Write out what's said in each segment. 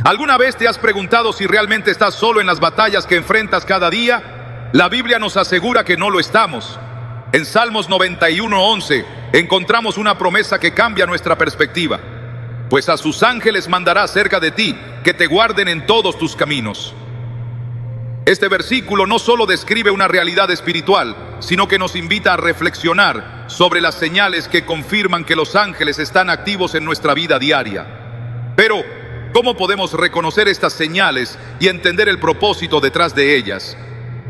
¿Alguna vez te has preguntado si realmente estás solo en las batallas que enfrentas cada día? La Biblia nos asegura que no lo estamos. En Salmos 91:11 encontramos una promesa que cambia nuestra perspectiva. Pues a sus ángeles mandará cerca de ti, que te guarden en todos tus caminos. Este versículo no solo describe una realidad espiritual, sino que nos invita a reflexionar sobre las señales que confirman que los ángeles están activos en nuestra vida diaria. Pero, ¿cómo podemos reconocer estas señales y entender el propósito detrás de ellas?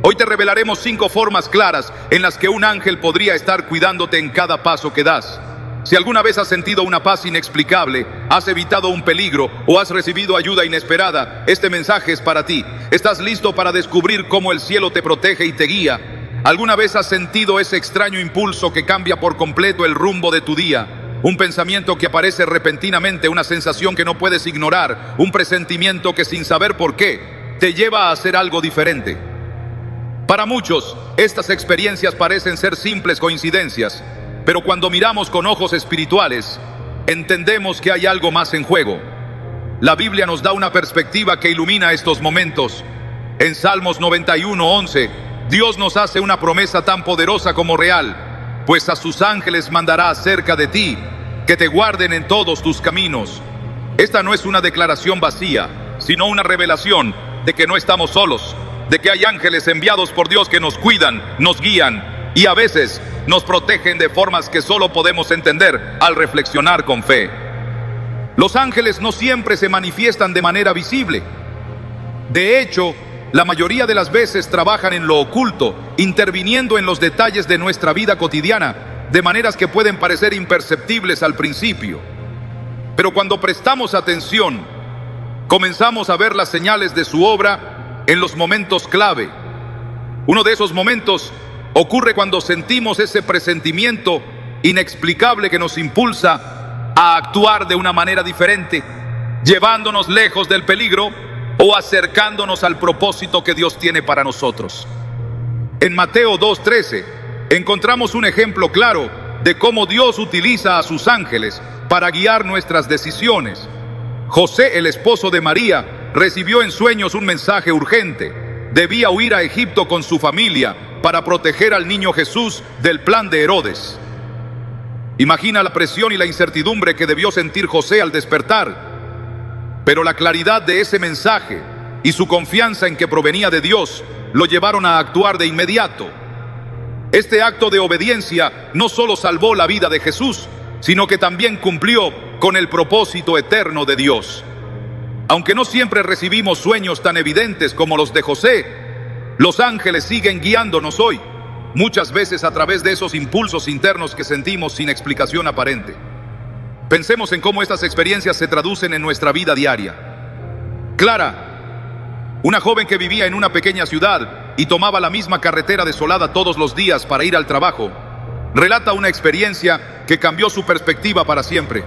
Hoy te revelaremos 5 formas claras en las que un ángel podría estar cuidándote en cada paso que das. Si alguna vez has sentido una paz inexplicable, has evitado un peligro o has recibido ayuda inesperada, este mensaje es para ti. ¿Estás listo para descubrir cómo el cielo te protege y te guía? ¿Alguna vez has sentido ese extraño impulso que cambia por completo el rumbo de tu día? Un pensamiento que aparece repentinamente, una sensación que no puedes ignorar, un presentimiento que sin saber por qué, te lleva a hacer algo diferente. Para muchos, estas experiencias parecen ser simples coincidencias, pero cuando miramos con ojos espirituales, entendemos que hay algo más en juego. La Biblia nos da una perspectiva que ilumina estos momentos. En Salmos 91:11, Dios nos hace una promesa tan poderosa como real, pues a sus ángeles mandará cerca de ti, que te guarden en todos tus caminos. Esta no es una declaración vacía, sino una revelación de que no estamos solos, de que hay ángeles enviados por Dios que nos cuidan, nos guían y a veces nos protegen de formas que solo podemos entender al reflexionar con fe. Los ángeles no siempre se manifiestan de manera visible. De hecho, la mayoría de las veces trabajan en lo oculto, interviniendo en los detalles de nuestra vida cotidiana, de maneras que pueden parecer imperceptibles al principio. Pero cuando prestamos atención, comenzamos a ver las señales de su obra en los momentos clave. Uno de esos momentos ocurre cuando sentimos ese presentimiento inexplicable que nos impulsa a actuar de una manera diferente, llevándonos lejos del peligro o acercándonos al propósito que Dios tiene para nosotros. En Mateo 2:13 encontramos un ejemplo claro de cómo Dios utiliza a sus ángeles para guiar nuestras decisiones. José, el esposo de María, recibió en sueños un mensaje urgente. Debía huir a Egipto con su familia para proteger al niño Jesús del plan de Herodes. Imagina la presión y la incertidumbre que debió sentir José al despertar. Pero la claridad de ese mensaje y su confianza en que provenía de Dios lo llevaron a actuar de inmediato. Este acto de obediencia no solo salvó la vida de Jesús, sino que también cumplió con el propósito eterno de Dios. Aunque no siempre recibimos sueños tan evidentes como los de José, los ángeles siguen guiándonos hoy, muchas veces a través de esos impulsos internos que sentimos sin explicación aparente. Pensemos en cómo estas experiencias se traducen en nuestra vida diaria. Clara, una joven que vivía en una pequeña ciudad y tomaba la misma carretera desolada todos los días para ir al trabajo, relata una experiencia que cambió su perspectiva para siempre.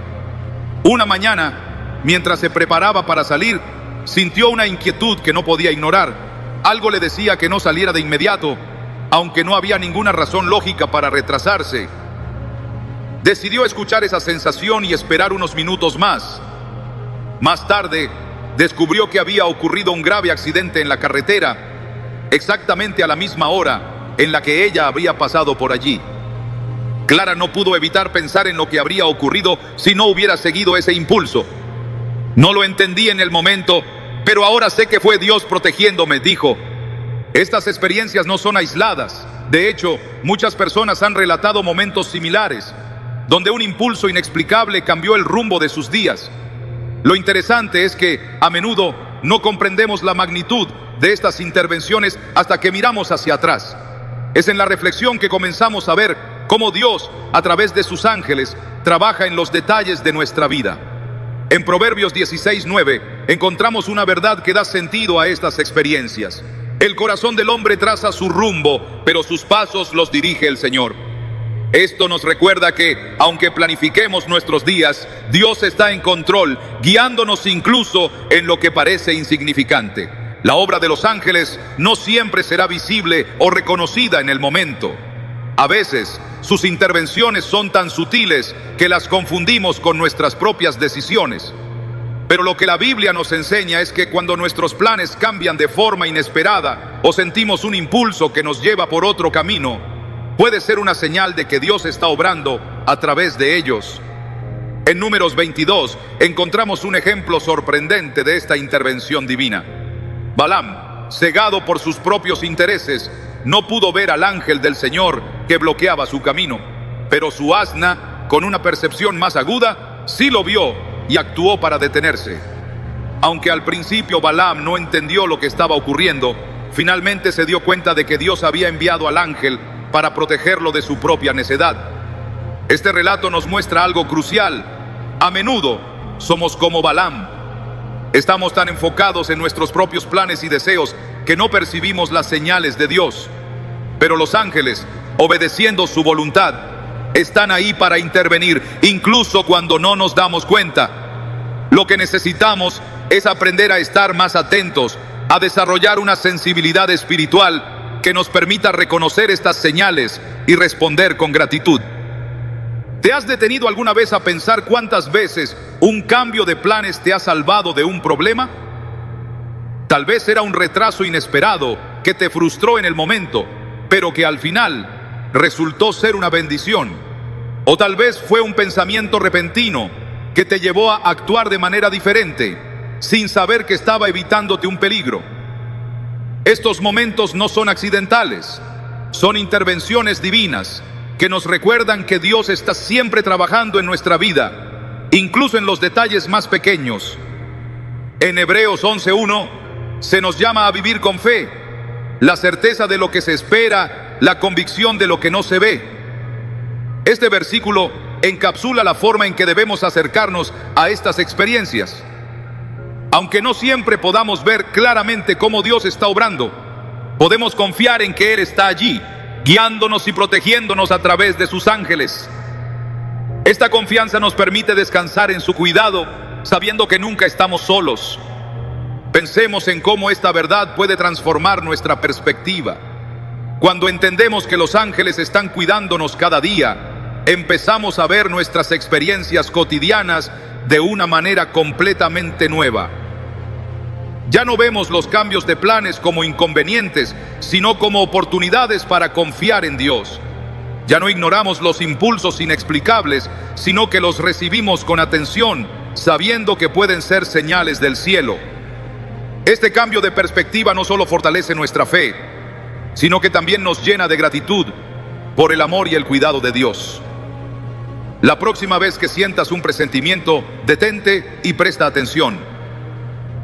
Una mañana, mientras se preparaba para salir, sintió una inquietud que no podía ignorar. Algo le decía que no saliera de inmediato, aunque no había ninguna razón lógica para retrasarse. Decidió escuchar esa sensación y esperar unos minutos más. Más tarde, descubrió que había ocurrido un grave accidente en la carretera, exactamente a la misma hora en la que ella habría pasado por allí. Clara no pudo evitar pensar en lo que habría ocurrido si no hubiera seguido ese impulso. No lo entendí en el momento, pero ahora sé que fue Dios protegiéndome, dijo. Estas experiencias no son aisladas. De hecho, muchas personas han relatado momentos similares, donde un impulso inexplicable cambió el rumbo de sus días. Lo interesante es que, a menudo, no comprendemos la magnitud de estas intervenciones hasta que miramos hacia atrás. Es en la reflexión que comenzamos a ver cómo Dios, a través de sus ángeles, trabaja en los detalles de nuestra vida. En Proverbios 16:9 encontramos una verdad que da sentido a estas experiencias. El corazón del hombre traza su rumbo, pero sus pasos los dirige el Señor. Esto nos recuerda que, aunque planifiquemos nuestros días, Dios está en control, guiándonos incluso en lo que parece insignificante. La obra de los ángeles no siempre será visible o reconocida en el momento. A veces, sus intervenciones son tan sutiles que las confundimos con nuestras propias decisiones. Pero lo que la Biblia nos enseña es que cuando nuestros planes cambian de forma inesperada o sentimos un impulso que nos lleva por otro camino, puede ser una señal de que Dios está obrando a través de ellos. En Números 22 encontramos un ejemplo sorprendente de esta intervención divina. Balaam, cegado por sus propios intereses, no pudo ver al ángel del Señor que bloqueaba su camino, pero su asna, con una percepción más aguda, sí lo vio y actuó para detenerse. Aunque al principio Balaam no entendió lo que estaba ocurriendo, finalmente se dio cuenta de que Dios había enviado al ángel para protegerlo de su propia necedad. Este relato nos muestra algo crucial. A menudo somos como Balaam. Estamos tan enfocados en nuestros propios planes y deseos que no percibimos las señales de Dios. Pero los ángeles, obedeciendo su voluntad, están ahí para intervenir, incluso cuando no nos damos cuenta. Lo que necesitamos es aprender a estar más atentos, a desarrollar una sensibilidad espiritual que nos permita reconocer estas señales y responder con gratitud. ¿Te has detenido alguna vez a pensar cuántas veces un cambio de planes te ha salvado de un problema? Tal vez era un retraso inesperado que te frustró en el momento, pero que al final resultó ser una bendición. O tal vez fue un pensamiento repentino que te llevó a actuar de manera diferente, sin saber que estaba evitándote un peligro. Estos momentos no son accidentales, son intervenciones divinas que nos recuerdan que Dios está siempre trabajando en nuestra vida, incluso en los detalles más pequeños. En Hebreos 11:1 se nos llama a vivir con fe, la certeza de lo que se espera, la convicción de lo que no se ve. Este versículo encapsula la forma en que debemos acercarnos a estas experiencias. Aunque no siempre podamos ver claramente cómo Dios está obrando, podemos confiar en que Él está allí, guiándonos y protegiéndonos a través de sus ángeles. Esta confianza nos permite descansar en su cuidado, sabiendo que nunca estamos solos. Pensemos en cómo esta verdad puede transformar nuestra perspectiva. Cuando entendemos que los ángeles están cuidándonos cada día, empezamos a ver nuestras experiencias cotidianas de una manera completamente nueva. Ya no vemos los cambios de planes como inconvenientes, sino como oportunidades para confiar en Dios. Ya no ignoramos los impulsos inexplicables, sino que los recibimos con atención, sabiendo que pueden ser señales del cielo. Este cambio de perspectiva no solo fortalece nuestra fe, sino que también nos llena de gratitud por el amor y el cuidado de Dios. La próxima vez que sientas un presentimiento, detente y presta atención.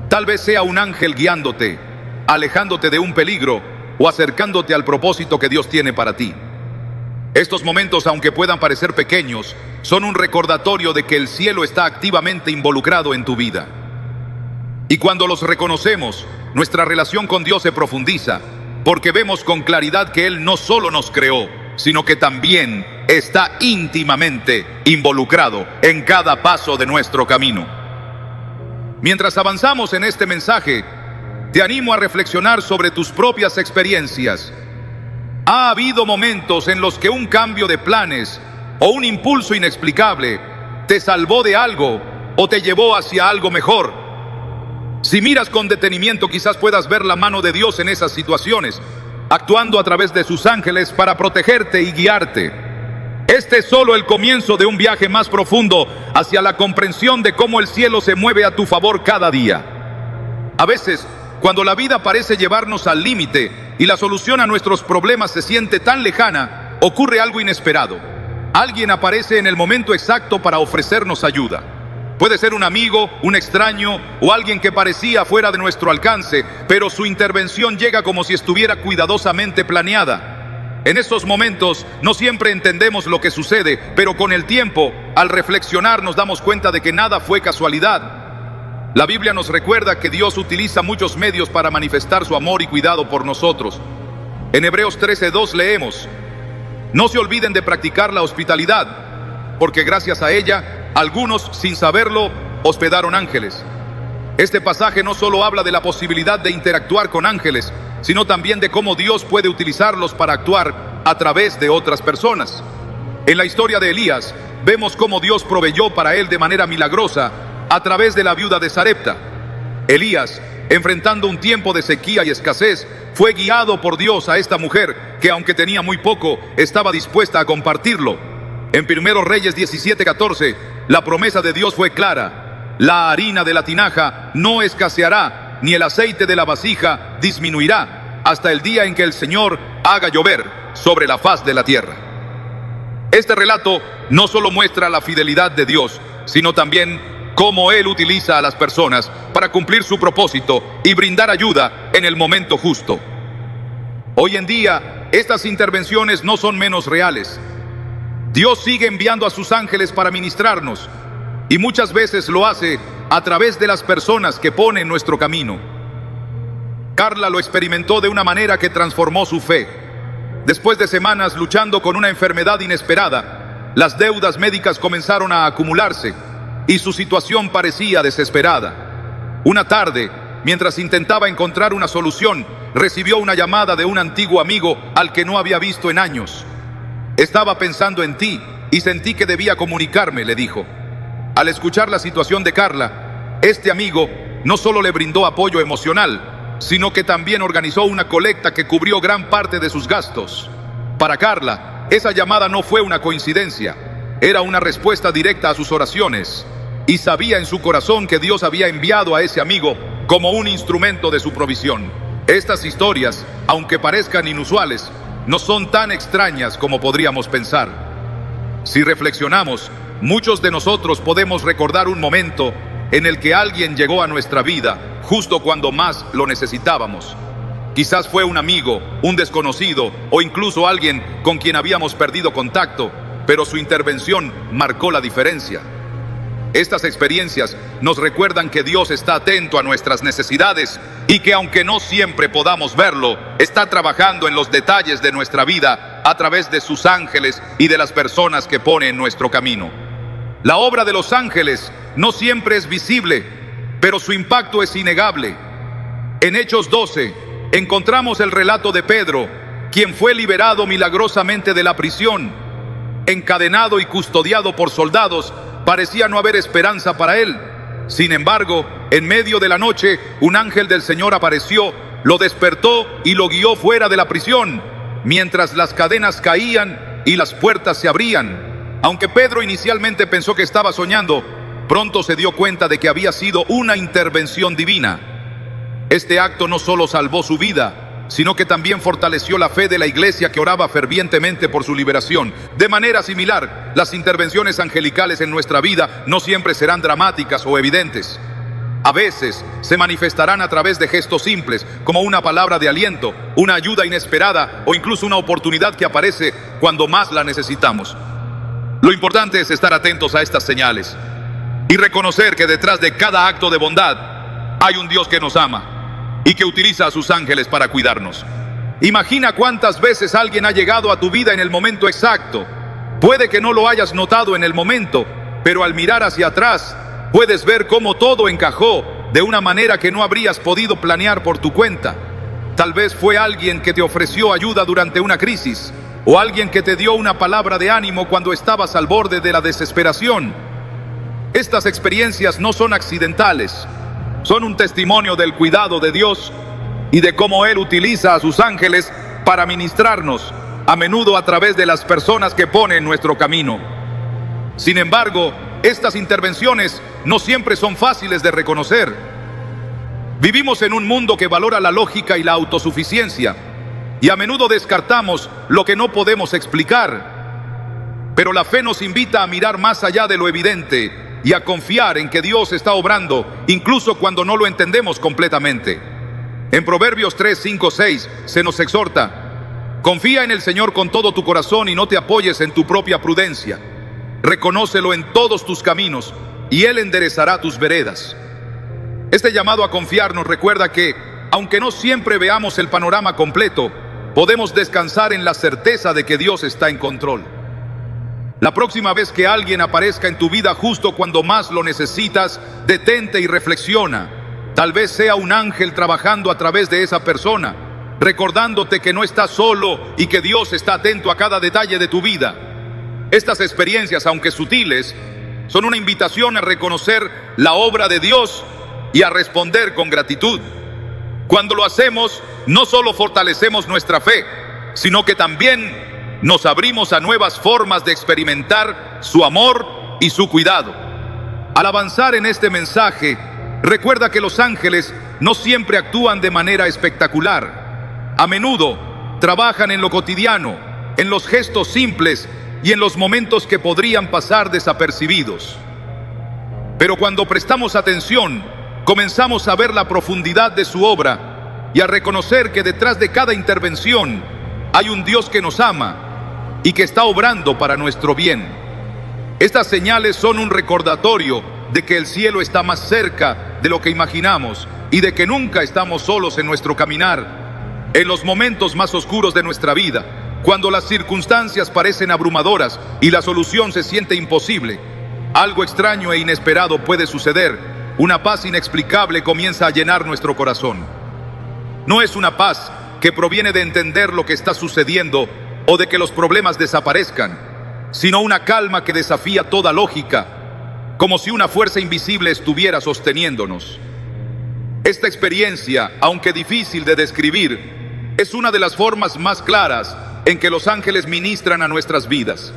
Tal vez sea un ángel guiándote, alejándote de un peligro o acercándote al propósito que Dios tiene para ti. Estos momentos, aunque puedan parecer pequeños, son un recordatorio de que el cielo está activamente involucrado en tu vida. Y cuando los reconocemos, nuestra relación con Dios se profundiza, porque vemos con claridad que Él no solo nos creó, sino que también está íntimamente involucrado en cada paso de nuestro camino. Mientras avanzamos en este mensaje, te animo a reflexionar sobre tus propias experiencias. ¿Ha habido momentos en los que un cambio de planes o un impulso inexplicable te salvó de algo o te llevó hacia algo mejor? Si miras con detenimiento, quizás puedas ver la mano de Dios en esas situaciones, actuando a través de sus ángeles para protegerte y guiarte. Este es solo el comienzo de un viaje más profundo hacia la comprensión de cómo el cielo se mueve a tu favor cada día. A veces, cuando la vida parece llevarnos al límite y la solución a nuestros problemas se siente tan lejana, ocurre algo inesperado. Alguien aparece en el momento exacto para ofrecernos ayuda. Puede ser un amigo, un extraño o alguien que parecía fuera de nuestro alcance, pero su intervención llega como si estuviera cuidadosamente planeada. En estos momentos no siempre entendemos lo que sucede, pero con el tiempo, al reflexionar, nos damos cuenta de que nada fue casualidad. La Biblia nos recuerda que Dios utiliza muchos medios para manifestar su amor y cuidado por nosotros. En Hebreos 13:2 leemos: no se olviden de practicar la hospitalidad, porque gracias a ella, algunos, sin saberlo, hospedaron ángeles. Este pasaje no solo habla de la posibilidad de interactuar con ángeles, sino también de cómo Dios puede utilizarlos para actuar a través de otras personas. En la historia de Elías, vemos cómo Dios proveyó para él de manera milagrosa a través de la viuda de Sarepta. Elías, enfrentando un tiempo de sequía y escasez, fue guiado por Dios a esta mujer que, aunque tenía muy poco, estaba dispuesta a compartirlo. En 1 Reyes 17:14, la promesa de Dios fue clara: la harina de la tinaja no escaseará, ni el aceite de la vasija disminuirá, hasta el día en que el Señor haga llover sobre la faz de la tierra. Este relato no solo muestra la fidelidad de Dios, sino también cómo Él utiliza a las personas para cumplir su propósito y brindar ayuda en el momento justo. Hoy en día, estas intervenciones no son menos reales. Dios sigue enviando a sus ángeles para ministrarnos, y muchas veces lo hace a través de las personas que pone en nuestro camino. Carla lo experimentó de una manera que transformó su fe. Después de semanas luchando con una enfermedad inesperada, las deudas médicas comenzaron a acumularse y su situación parecía desesperada. Una tarde, mientras intentaba encontrar una solución, recibió una llamada de un antiguo amigo al que no había visto en años. «Estaba pensando en ti y sentí que debía comunicarme», le dijo. Al escuchar la situación de Carla, este amigo no solo le brindó apoyo emocional, sino que también organizó una colecta que cubrió gran parte de sus gastos. Para Carla, esa llamada no fue una coincidencia, era una respuesta directa a sus oraciones, y sabía en su corazón que Dios había enviado a ese amigo como un instrumento de su provisión. Estas historias, aunque parezcan inusuales, no son tan extrañas como podríamos pensar. Si reflexionamos, muchos de nosotros podemos recordar un momento en el que alguien llegó a nuestra vida justo cuando más lo necesitábamos. Quizás fue un amigo, un desconocido o incluso alguien con quien habíamos perdido contacto, pero su intervención marcó la diferencia. Estas experiencias nos recuerdan que Dios está atento a nuestras necesidades y que, aunque no siempre podamos verlo, está trabajando en los detalles de nuestra vida a través de sus ángeles y de las personas que pone en nuestro camino. La obra de los ángeles no siempre es visible, pero su impacto es innegable. En Hechos 12 encontramos el relato de Pedro, quien fue liberado milagrosamente de la prisión. Encadenado y custodiado por soldados, parecía no haber esperanza para él. Sin embargo, en medio de la noche, un ángel del Señor apareció, lo despertó y lo guió fuera de la prisión, mientras las cadenas caían y las puertas se abrían. Aunque Pedro inicialmente pensó que estaba soñando, pronto se dio cuenta de que había sido una intervención divina. Este acto no solo salvó su vida, sino que también fortaleció la fe de la iglesia, que oraba fervientemente por su liberación. De manera similar, las intervenciones angelicales en nuestra vida no siempre serán dramáticas o evidentes. A veces se manifestarán a través de gestos simples, como una palabra de aliento, una ayuda inesperada o incluso una oportunidad que aparece cuando más la necesitamos. Lo importante es estar atentos a estas señales y reconocer que detrás de cada acto de bondad hay un Dios que nos ama y que utiliza a sus ángeles para cuidarnos. Imagina cuántas veces alguien ha llegado a tu vida en el momento exacto. Puede que no lo hayas notado en el momento, pero al mirar hacia atrás, puedes ver cómo todo encajó de una manera que no habrías podido planear por tu cuenta. Tal vez fue alguien que te ofreció ayuda durante una crisis, o alguien que te dio una palabra de ánimo cuando estabas al borde de la desesperación. Estas experiencias no son accidentales. Son un testimonio del cuidado de Dios y de cómo Él utiliza a sus ángeles para ministrarnos, a menudo a través de las personas que pone en nuestro camino. Sin embargo, estas intervenciones no siempre son fáciles de reconocer. Vivimos en un mundo que valora la lógica y la autosuficiencia, y a menudo descartamos lo que no podemos explicar. Pero la fe nos invita a mirar más allá de lo evidente y a confiar en que Dios está obrando, incluso cuando no lo entendemos completamente. En Proverbios 3, 5, 6 se nos exhorta: confía en el Señor con todo tu corazón y no te apoyes en tu propia prudencia. Reconócelo en todos tus caminos y Él enderezará tus veredas. Este llamado a confiar nos recuerda que, aunque no siempre veamos el panorama completo, podemos descansar en la certeza de que Dios está en control. La próxima vez que alguien aparezca en tu vida justo cuando más lo necesitas, detente y reflexiona. Tal vez sea un ángel trabajando a través de esa persona, recordándote que no estás solo y que Dios está atento a cada detalle de tu vida. Estas experiencias, aunque sutiles, son una invitación a reconocer la obra de Dios y a responder con gratitud. Cuando lo hacemos, no solo fortalecemos nuestra fe, sino que también nos abrimos a nuevas formas de experimentar su amor y su cuidado. Al avanzar en este mensaje, recuerda que los ángeles no siempre actúan de manera espectacular. A menudo trabajan en lo cotidiano, en los gestos simples y en los momentos que podrían pasar desapercibidos. Pero cuando prestamos atención, comenzamos a ver la profundidad de su obra y a reconocer que detrás de cada intervención hay un Dios que nos ama y que está obrando para nuestro bien. Estas señales son un recordatorio de que el cielo está más cerca de lo que imaginamos y de que nunca estamos solos en nuestro caminar. En los momentos más oscuros de nuestra vida, cuando las circunstancias parecen abrumadoras y la solución se siente imposible, algo extraño e inesperado puede suceder. Una paz inexplicable comienza a llenar nuestro corazón. No es una paz que proviene de entender lo que está sucediendo o de que los problemas desaparezcan, sino una calma que desafía toda lógica, como si una fuerza invisible estuviera sosteniéndonos. Esta experiencia, aunque difícil de describir, es una de las formas más claras en que los ángeles ministran a nuestras vidas.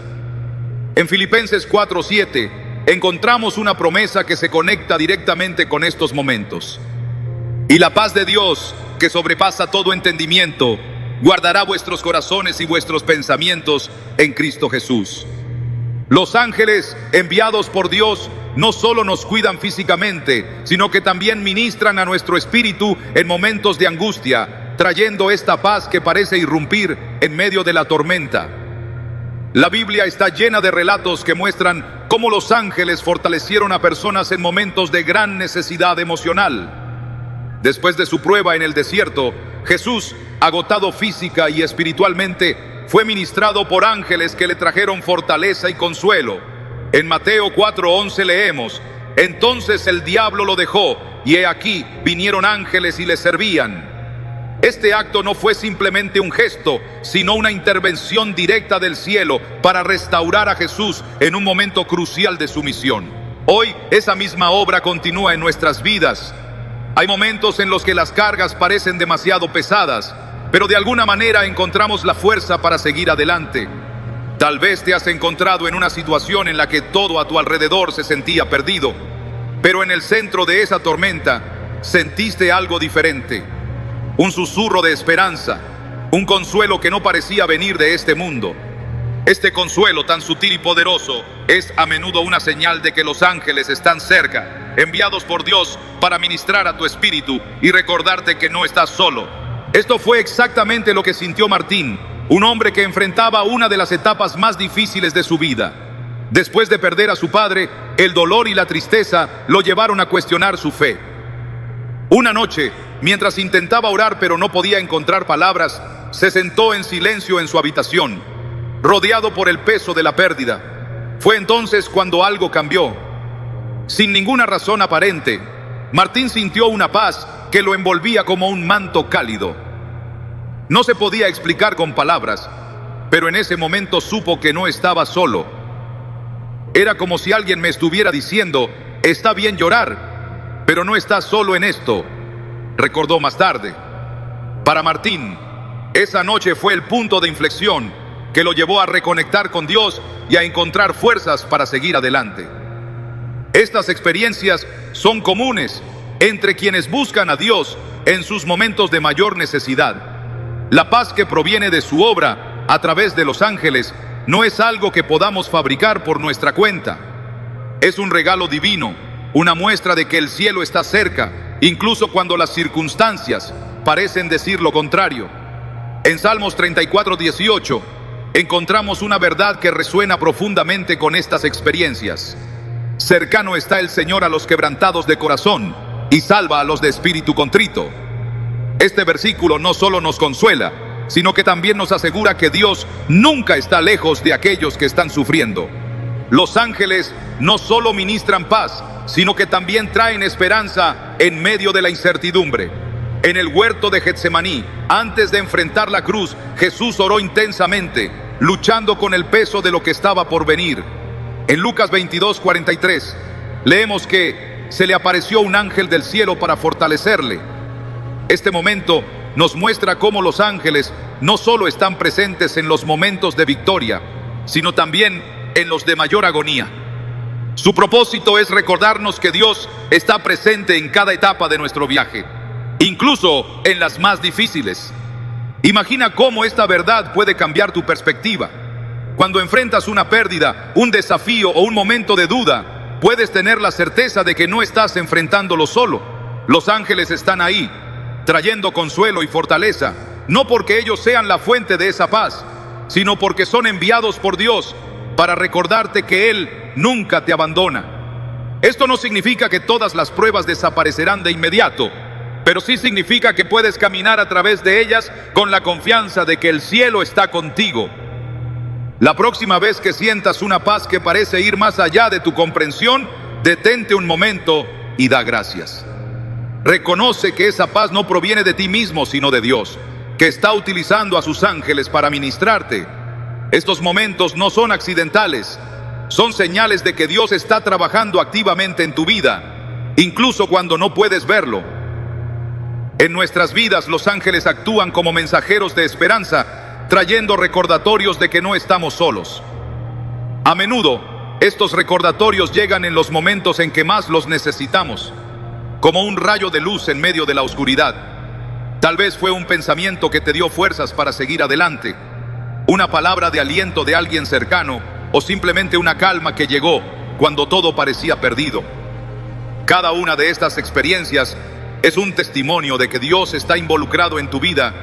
En Filipenses 4:7 encontramos una promesa que se conecta directamente con estos momentos. Y la paz de Dios, que sobrepasa todo entendimiento, guardará vuestros corazones y vuestros pensamientos en Cristo Jesús. Los ángeles enviados por Dios no solo nos cuidan físicamente, sino que también ministran a nuestro espíritu en momentos de angustia, trayendo esta paz que parece irrumpir en medio de la tormenta. La Biblia está llena de relatos que muestran cómo los ángeles fortalecieron a personas en momentos de gran necesidad emocional. Después de su prueba en el desierto, Jesús, agotado física y espiritualmente, fue ministrado por ángeles que le trajeron fortaleza y consuelo. En Mateo 4:11 leemos: entonces el diablo lo dejó, y he aquí vinieron ángeles y le servían. Este acto no fue simplemente un gesto, sino una intervención directa del cielo para restaurar a Jesús en un momento crucial de su misión. Hoy esa misma obra continúa en nuestras vidas. Hay momentos en los que las cargas parecen demasiado pesadas, pero de alguna manera encontramos la fuerza para seguir adelante. Tal vez te has encontrado en una situación en la que todo a tu alrededor se sentía perdido, pero en el centro de esa tormenta sentiste algo diferente. Un susurro de esperanza, un consuelo que no parecía venir de este mundo. Este consuelo tan sutil y poderoso es a menudo una señal de que los ángeles están cerca, enviados por Dios para ministrar a tu espíritu y recordarte que no estás solo. Esto fue exactamente lo que sintió Martín, un hombre que enfrentaba una de las etapas más difíciles de su vida. Después de perder a su padre, el dolor y la tristeza lo llevaron a cuestionar su fe. Una noche, mientras intentaba orar pero no podía encontrar palabras, se sentó en silencio en su habitación, rodeado por el peso de la pérdida. Fue entonces cuando algo cambió. Sin ninguna razón aparente, Martín sintió una paz que lo envolvía como un manto cálido. No se podía explicar con palabras, pero en ese momento supo que no estaba solo. Era como si alguien me estuviera diciendo: está bien llorar, pero no estás solo en esto, recordó más tarde. Para Martín, esa noche fue el punto de inflexión que lo llevó a reconectar con Dios y a encontrar fuerzas para seguir adelante. Estas experiencias son comunes entre quienes buscan a Dios en sus momentos de mayor necesidad. La paz que proviene de su obra a través de los ángeles no es algo que podamos fabricar por nuestra cuenta. Es un regalo divino, una muestra de que el cielo está cerca, incluso cuando las circunstancias parecen decir lo contrario. En Salmos 34:18 encontramos una verdad que resuena profundamente con estas experiencias. Cercano está el Señor a los quebrantados de corazón y salva a los de espíritu contrito. Este versículo no solo nos consuela, sino que también nos asegura que Dios nunca está lejos de aquellos que están sufriendo. Los ángeles no solo ministran paz, sino que también traen esperanza en medio de la incertidumbre. En el huerto de Getsemaní, antes de enfrentar la cruz, Jesús oró intensamente, luchando con el peso de lo que estaba por venir. En Lucas 22:43 leemos que se le apareció un ángel del cielo para fortalecerle. Este momento nos muestra cómo los ángeles no solo están presentes en los momentos de victoria, sino también en los de mayor agonía. Su propósito es recordarnos que Dios está presente en cada etapa de nuestro viaje, incluso en las más difíciles. Imagina cómo esta verdad puede cambiar tu perspectiva. Cuando enfrentas una pérdida, un desafío o un momento de duda, puedes tener la certeza de que no estás enfrentándolo solo. Los ángeles están ahí, trayendo consuelo y fortaleza, no porque ellos sean la fuente de esa paz, sino porque son enviados por Dios para recordarte que Él nunca te abandona. Esto no significa que todas las pruebas desaparecerán de inmediato, pero sí significa que puedes caminar a través de ellas con la confianza de que el cielo está contigo. La próxima vez que sientas una paz que parece ir más allá de tu comprensión, detente un momento y da gracias. Reconoce que esa paz no proviene de ti mismo, sino de Dios, que está utilizando a sus ángeles para ministrarte. Estos momentos no son accidentales, son señales de que Dios está trabajando activamente en tu vida, incluso cuando no puedes verlo. En nuestras vidas, los ángeles actúan como mensajeros de esperanza, trayendo recordatorios de que no estamos solos. A menudo, estos recordatorios llegan en los momentos en que más los necesitamos, como un rayo de luz en medio de la oscuridad. Tal vez fue un pensamiento que te dio fuerzas para seguir adelante, una palabra de aliento de alguien cercano, o simplemente una calma que llegó cuando todo parecía perdido. Cada una de estas experiencias es un testimonio de que Dios está involucrado en tu vida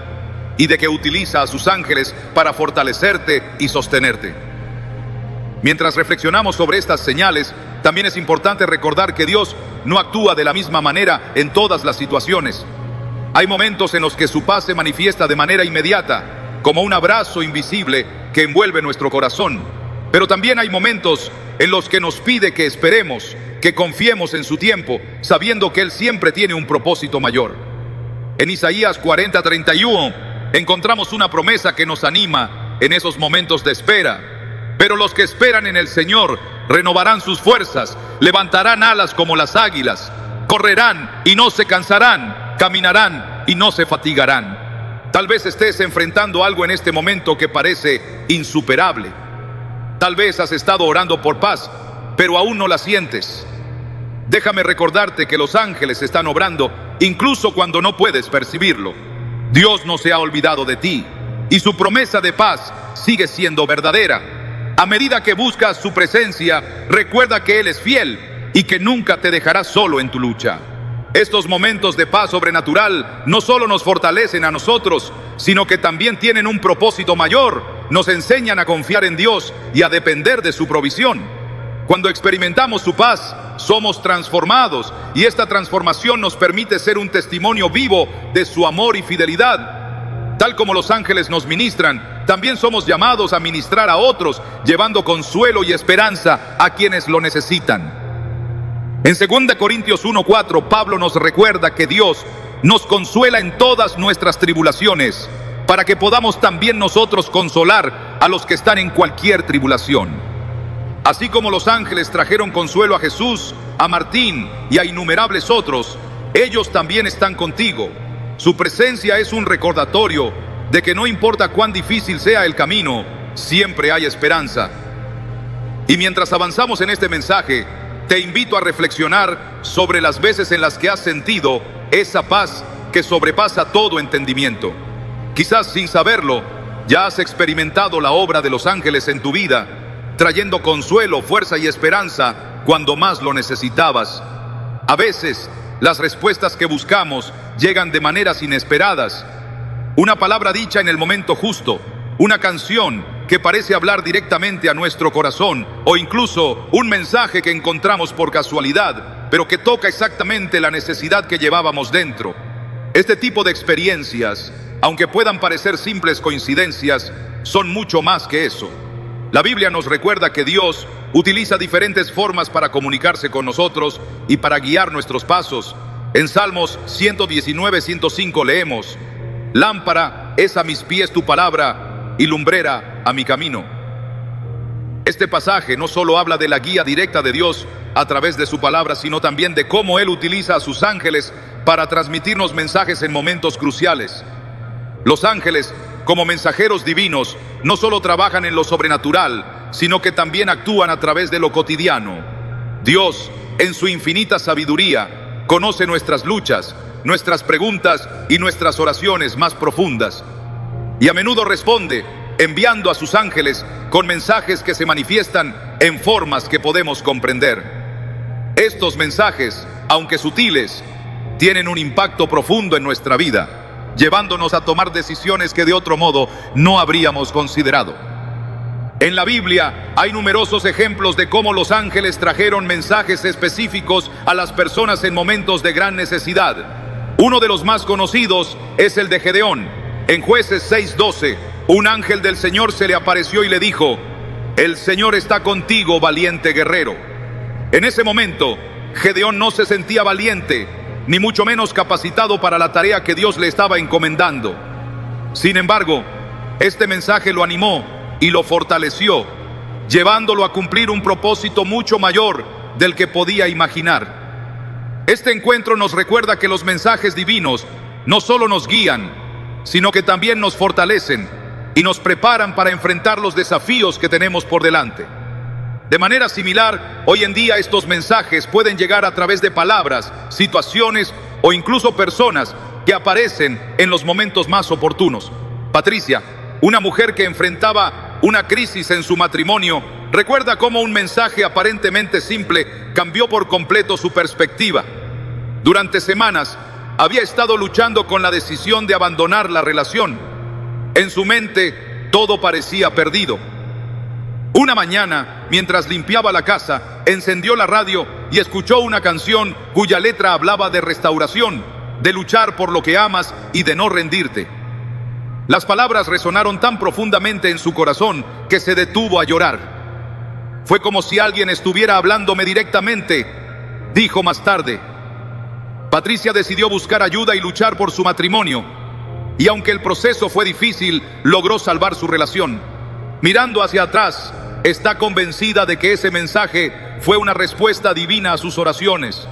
y de que utiliza a sus ángeles para fortalecerte y sostenerte. Mientras reflexionamos sobre estas señales, también es importante recordar que Dios no actúa de la misma manera en todas las situaciones. Hay momentos en los que su paz se manifiesta de manera inmediata, como un abrazo invisible que envuelve nuestro corazón. Pero también hay momentos en los que nos pide que esperemos, que confiemos en su tiempo, sabiendo que Él siempre tiene un propósito mayor. En Isaías 40:31 encontramos una promesa que nos anima en esos momentos de espera. Pero los que esperan en el Señor renovarán sus fuerzas, levantarán alas como las águilas, correrán y no se cansarán, caminarán y no se fatigarán. Tal vez estés enfrentando algo en este momento que parece insuperable. Tal vez has estado orando por paz, pero aún no la sientes. Déjame recordarte que los ángeles están obrando incluso cuando no puedes percibirlo. Dios no se ha olvidado de ti y su promesa de paz sigue siendo verdadera. A medida que buscas su presencia, recuerda que Él es fiel y que nunca te dejará solo en tu lucha. Estos momentos de paz sobrenatural no solo nos fortalecen a nosotros, sino que también tienen un propósito mayor. Nos enseñan a confiar en Dios y a depender de su provisión. Cuando experimentamos su paz, somos transformados, y esta transformación nos permite ser un testimonio vivo de su amor y fidelidad. Tal como los ángeles nos ministran, también somos llamados a ministrar a otros, llevando consuelo y esperanza a quienes lo necesitan. En 2 Corintios 1:4, Pablo nos recuerda que Dios nos consuela en todas nuestras tribulaciones, para que podamos también nosotros consolar a los que están en cualquier tribulación. Así como los ángeles trajeron consuelo a Jesús, a Martín y a innumerables otros, ellos también están contigo. Su presencia es un recordatorio de que no importa cuán difícil sea el camino, siempre hay esperanza. Y mientras avanzamos en este mensaje, te invito a reflexionar sobre las veces en las que has sentido esa paz que sobrepasa todo entendimiento. Quizás sin saberlo, ya has experimentado la obra de los ángeles en tu vida, trayendo consuelo, fuerza y esperanza cuando más lo necesitabas. A veces, las respuestas que buscamos llegan de maneras inesperadas. Una palabra dicha en el momento justo, una canción que parece hablar directamente a nuestro corazón, o incluso un mensaje que encontramos por casualidad, pero que toca exactamente la necesidad que llevábamos dentro. Este tipo de experiencias, aunque puedan parecer simples coincidencias, son mucho más que eso. La Biblia nos recuerda que Dios utiliza diferentes formas para comunicarse con nosotros y para guiar nuestros pasos. En Salmos 119:105 leemos: Lámpara es a mis pies tu palabra y lumbrera a mi camino. Este pasaje no solo habla de la guía directa de Dios a través de su palabra, sino también de cómo Él utiliza a sus ángeles para transmitirnos mensajes en momentos cruciales. Los ángeles, como mensajeros divinos, no solo trabajan en lo sobrenatural, sino que también actúan a través de lo cotidiano. Dios, en su infinita sabiduría, conoce nuestras luchas, nuestras preguntas y nuestras oraciones más profundas. Y a menudo responde, enviando a sus ángeles con mensajes que se manifiestan en formas que podemos comprender. Estos mensajes, aunque sutiles, tienen un impacto profundo en nuestra vida, llevándonos a tomar decisiones que de otro modo no habríamos considerado. En la Biblia hay numerosos ejemplos de cómo los ángeles trajeron mensajes específicos a las personas en momentos de gran necesidad. Uno de los más conocidos es el de Gedeón. En Jueces 6:12, un ángel del Señor se le apareció y le dijo: «El Señor está contigo, valiente guerrero». En ese momento, Gedeón no se sentía valiente, ni mucho menos capacitado para la tarea que Dios le estaba encomendando. Sin embargo, este mensaje lo animó y lo fortaleció, llevándolo a cumplir un propósito mucho mayor del que podía imaginar. Este encuentro nos recuerda que los mensajes divinos no solo nos guían, sino que también nos fortalecen y nos preparan para enfrentar los desafíos que tenemos por delante. De manera similar, hoy en día estos mensajes pueden llegar a través de palabras, situaciones o incluso personas que aparecen en los momentos más oportunos. Patricia, una mujer que enfrentaba una crisis en su matrimonio, recuerda cómo un mensaje aparentemente simple cambió por completo su perspectiva. Durante semanas había estado luchando con la decisión de abandonar la relación. En su mente todo parecía perdido. Una mañana, mientras limpiaba la casa, encendió la radio y escuchó una canción cuya letra hablaba de restauración, de luchar por lo que amas y de no rendirte. Las palabras resonaron tan profundamente en su corazón que se detuvo a llorar. Fue como si alguien estuviera hablándome directamente, dijo más tarde. Patricia decidió buscar ayuda y luchar por su matrimonio, y aunque el proceso fue difícil, logró salvar su relación. Mirando hacia atrás, está convencida de que ese mensaje fue una respuesta divina a sus oraciones.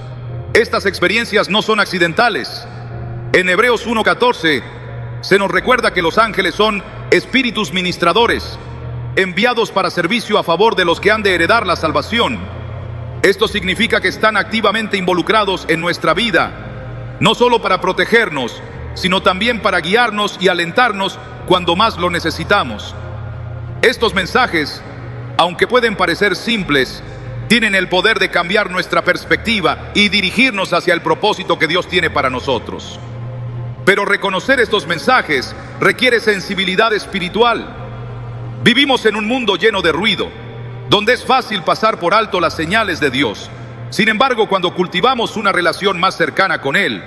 Estas experiencias no son accidentales. En Hebreos 1:14 se nos recuerda que los ángeles son espíritus ministradores, enviados para servicio a favor de los que han de heredar la salvación. Esto significa que están activamente involucrados en nuestra vida, no solo para protegernos, sino también para guiarnos y alentarnos cuando más lo necesitamos. Estos mensajes, aunque pueden parecer simples, tienen el poder de cambiar nuestra perspectiva y dirigirnos hacia el propósito que Dios tiene para nosotros. Pero reconocer estos mensajes requiere sensibilidad espiritual. Vivimos en un mundo lleno de ruido, donde es fácil pasar por alto las señales de Dios. Sin embargo, cuando cultivamos una relación más cercana con Él,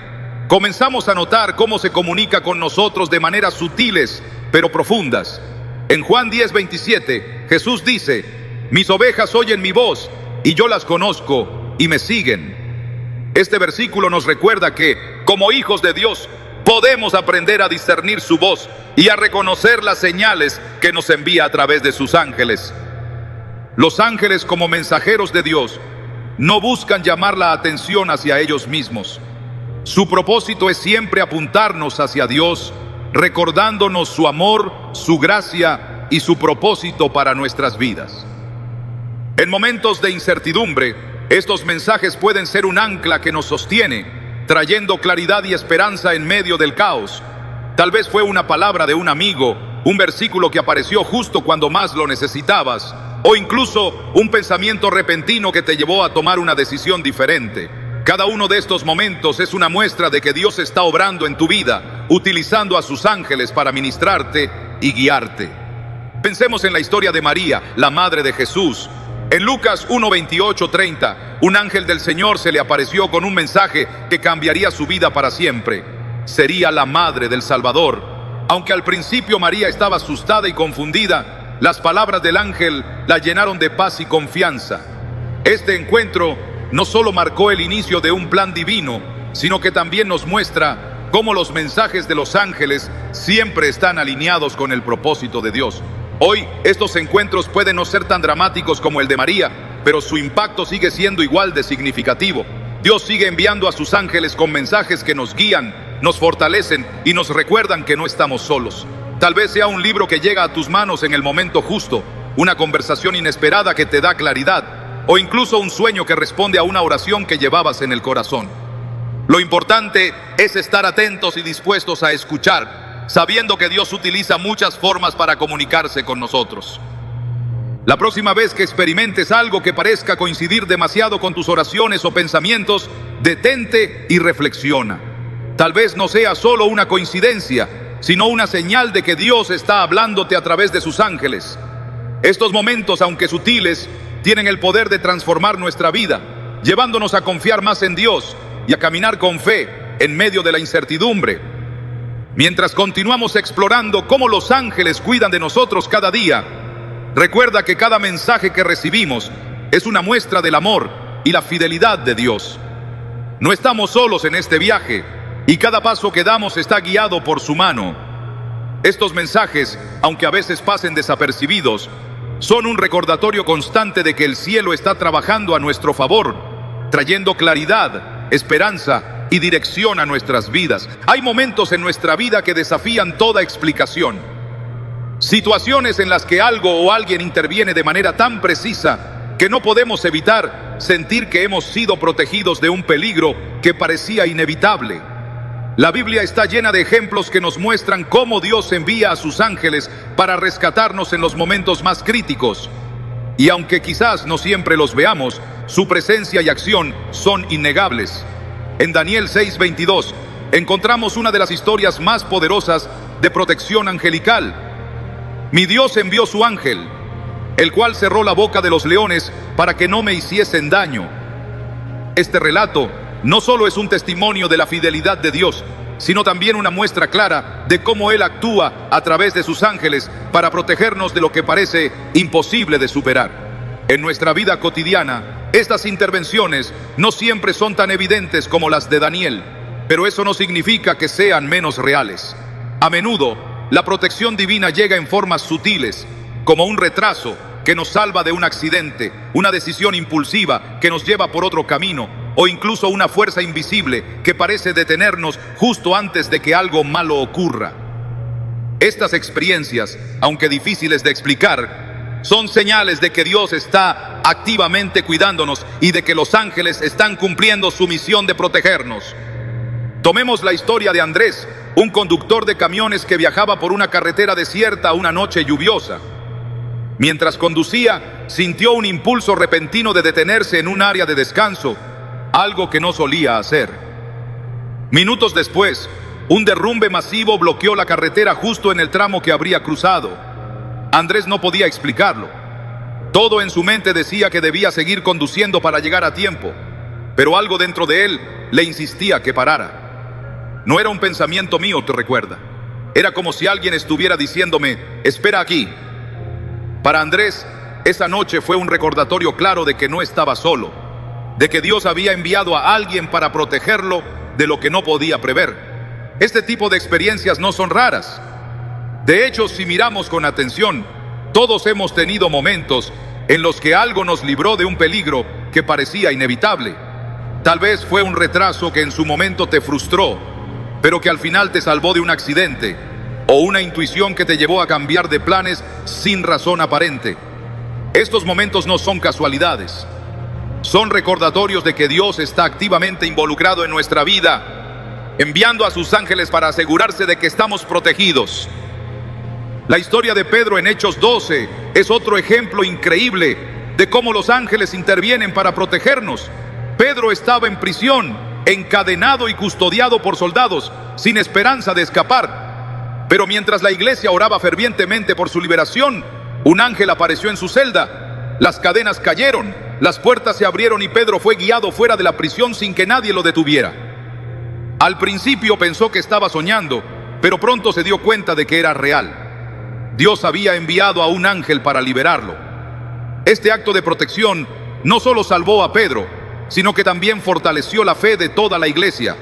comenzamos a notar cómo se comunica con nosotros de maneras sutiles, pero profundas. En Juan 10:27, Jesús dice: «Mis ovejas oyen mi voz, y yo las conozco, y me siguen». Este versículo nos recuerda que, como hijos de Dios, podemos aprender a discernir su voz y a reconocer las señales que nos envía a través de sus ángeles. Los ángeles, como mensajeros de Dios, no buscan llamar la atención hacia ellos mismos. Su propósito es siempre apuntarnos hacia Dios, recordándonos su amor, su gracia y su propósito para nuestras vidas. En momentos de incertidumbre, estos mensajes pueden ser un ancla que nos sostiene, trayendo claridad y esperanza en medio del caos. Tal vez fue una palabra de un amigo, un versículo que apareció justo cuando más lo necesitabas, o incluso un pensamiento repentino que te llevó a tomar una decisión diferente. Cada uno de estos momentos es una muestra de que Dios está obrando en tu vida, utilizando a sus ángeles para ministrarte y guiarte. Pensemos en la historia de María, la madre de Jesús. En Lucas 1:28-30, un ángel del Señor se le apareció con un mensaje que cambiaría su vida para siempre. Sería la madre del Salvador. Aunque al principio María estaba asustada y confundida, las palabras del ángel la llenaron de paz y confianza. Este encuentro no solo marcó el inicio de un plan divino, sino que también nos muestra cómo los mensajes de los ángeles siempre están alineados con el propósito de Dios. Hoy, estos encuentros pueden no ser tan dramáticos como el de María, pero su impacto sigue siendo igual de significativo. Dios sigue enviando a sus ángeles con mensajes que nos guían, nos fortalecen y nos recuerdan que no estamos solos. Tal vez sea un libro que llega a tus manos en el momento justo, una conversación inesperada que te da claridad, o incluso un sueño que responde a una oración que llevabas en el corazón. Lo importante es estar atentos y dispuestos a escuchar, sabiendo que Dios utiliza muchas formas para comunicarse con nosotros. La próxima vez que experimentes algo que parezca coincidir demasiado con tus oraciones o pensamientos, detente y reflexiona. Tal vez no sea solo una coincidencia, sino una señal de que Dios está hablándote a través de sus ángeles. Estos momentos, aunque sutiles, tienen el poder de transformar nuestra vida, llevándonos a confiar más en Dios y a caminar con fe en medio de la incertidumbre. Mientras continuamos explorando cómo los ángeles cuidan de nosotros cada día, recuerda que cada mensaje que recibimos es una muestra del amor y la fidelidad de Dios. No estamos solos en este viaje y cada paso que damos está guiado por su mano. Estos mensajes, aunque a veces pasen desapercibidos, son un recordatorio constante de que el cielo está trabajando a nuestro favor, trayendo claridad, esperanza y dirección a nuestras vidas. Hay momentos en nuestra vida que desafían toda explicación. Situaciones en las que algo o alguien interviene de manera tan precisa que no podemos evitar sentir que hemos sido protegidos de un peligro que parecía inevitable. La Biblia está llena de ejemplos que nos muestran cómo Dios envía a sus ángeles para rescatarnos en los momentos más críticos. Y aunque quizás no siempre los veamos, su presencia y acción son innegables. En Daniel 6:22 encontramos una de las historias más poderosas de protección angelical. Mi Dios envió su ángel, el cual cerró la boca de los leones para que no me hiciesen daño. Este relato no solo es un testimonio de la fidelidad de Dios, sino también una muestra clara de cómo Él actúa a través de sus ángeles para protegernos de lo que parece imposible de superar. En nuestra vida cotidiana, estas intervenciones no siempre son tan evidentes como las de Daniel, pero eso no significa que sean menos reales. A menudo, la protección divina llega en formas sutiles, como un retraso que nos salva de un accidente, una decisión impulsiva que nos lleva por otro camino, o incluso una fuerza invisible que parece detenernos justo antes de que algo malo ocurra. Estas experiencias, aunque difíciles de explicar, son señales de que Dios está activamente cuidándonos y de que los ángeles están cumpliendo su misión de protegernos. Tomemos la historia de Andrés, un conductor de camiones que viajaba por una carretera desierta una noche lluviosa. Mientras conducía, sintió un impulso repentino de detenerse en un área de descanso, algo que no solía hacer. Minutos después, un derrumbe masivo bloqueó la carretera justo en el tramo que habría cruzado. Andrés no podía explicarlo. Todo en su mente decía que debía seguir conduciendo para llegar a tiempo, pero algo dentro de él le insistía que parara. No era un pensamiento mío, te recuerda. Era como si alguien estuviera diciéndome, espera aquí. Para Andrés, esa noche fue un recordatorio claro de que no estaba solo, de que Dios había enviado a alguien para protegerlo de lo que no podía prever. Este tipo de experiencias no son raras. De hecho, si miramos con atención, todos hemos tenido momentos en los que algo nos libró de un peligro que parecía inevitable. Tal vez fue un retraso que en su momento te frustró, pero que al final te salvó de un accidente, o una intuición que te llevó a cambiar de planes sin razón aparente. Estos momentos no son casualidades. Son recordatorios de que Dios está activamente involucrado en nuestra vida, enviando a sus ángeles para asegurarse de que estamos protegidos. La historia de Pedro en Hechos 12 es otro ejemplo increíble de cómo los ángeles intervienen para protegernos. Pedro estaba en prisión, encadenado y custodiado por soldados, sin esperanza de escapar. Pero mientras la iglesia oraba fervientemente por su liberación, un ángel apareció en su celda. Las cadenas cayeron, las puertas se abrieron y Pedro fue guiado fuera de la prisión sin que nadie lo detuviera. Al principio pensó que estaba soñando, pero pronto se dio cuenta de que era real. Dios había enviado a un ángel para liberarlo. Este acto de protección no solo salvó a Pedro, sino que también fortaleció la fe de toda la iglesia,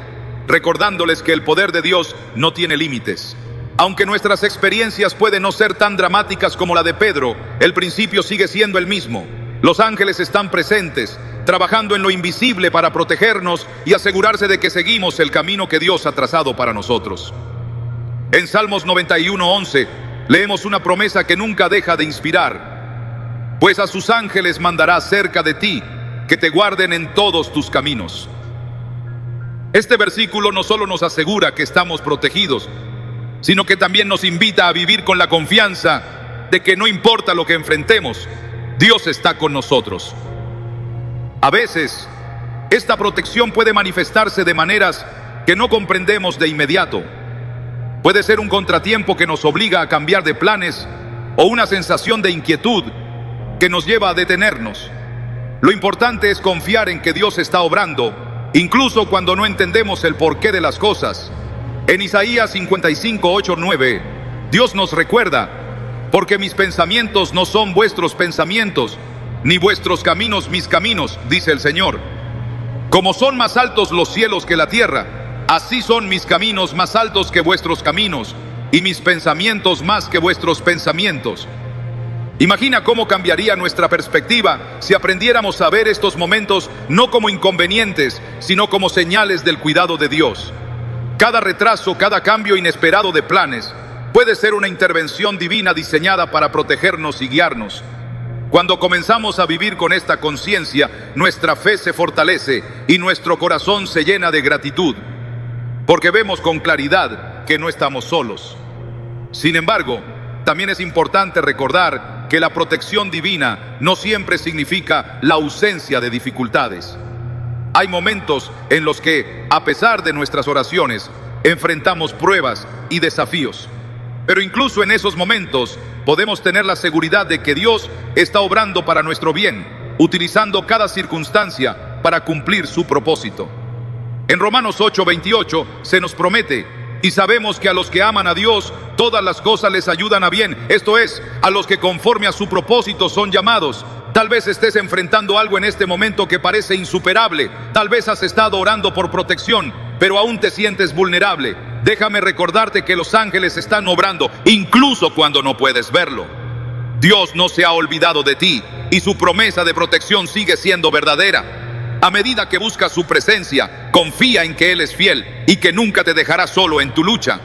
recordándoles que el poder de Dios no tiene límites. Aunque nuestras experiencias pueden no ser tan dramáticas como la de Pedro, el principio sigue siendo el mismo. Los ángeles están presentes, trabajando en lo invisible para protegernos y asegurarse de que seguimos el camino que Dios ha trazado para nosotros. En Salmos 91:11 leemos una promesa que nunca deja de inspirar: pues a sus ángeles mandará cerca de ti, que te guarden en todos tus caminos. Este versículo no solo nos asegura que estamos protegidos, sino que también nos invita a vivir con la confianza de que no importa lo que enfrentemos, Dios está con nosotros. A veces, esta protección puede manifestarse de maneras que no comprendemos de inmediato. Puede ser un contratiempo que nos obliga a cambiar de planes o una sensación de inquietud que nos lleva a detenernos. Lo importante es confiar en que Dios está obrando, incluso cuando no entendemos el porqué de las cosas. En Isaías 55:8-9, Dios nos recuerda: porque mis pensamientos no son vuestros pensamientos, ni vuestros caminos mis caminos, dice el Señor. Como son más altos los cielos que la tierra, así son mis caminos más altos que vuestros caminos, y mis pensamientos más que vuestros pensamientos. Imagina cómo cambiaría nuestra perspectiva si aprendiéramos a ver estos momentos no como inconvenientes, sino como señales del cuidado de Dios. Cada retraso, cada cambio inesperado de planes puede ser una intervención divina diseñada para protegernos y guiarnos. Cuando comenzamos a vivir con esta conciencia, nuestra fe se fortalece y nuestro corazón se llena de gratitud, porque vemos con claridad que no estamos solos. Sin embargo, también es importante recordar que la protección divina no siempre significa la ausencia de dificultades. Hay momentos en los que, a pesar de nuestras oraciones, enfrentamos pruebas y desafíos. Pero incluso en esos momentos podemos tener la seguridad de que Dios está obrando para nuestro bien, utilizando cada circunstancia para cumplir su propósito. En Romanos 8:28 se nos promete: y sabemos que a los que aman a Dios, todas las cosas les ayudan a bien, esto es, a los que conforme a su propósito son llamados. Tal vez estés enfrentando algo en este momento que parece insuperable. Tal vez has estado orando por protección, pero aún te sientes vulnerable. Déjame recordarte que los ángeles están obrando, incluso cuando no puedes verlo. Dios no se ha olvidado de ti, y su promesa de protección sigue siendo verdadera. A medida que buscas su presencia, confía en que Él es fiel y que nunca te dejará solo en tu lucha.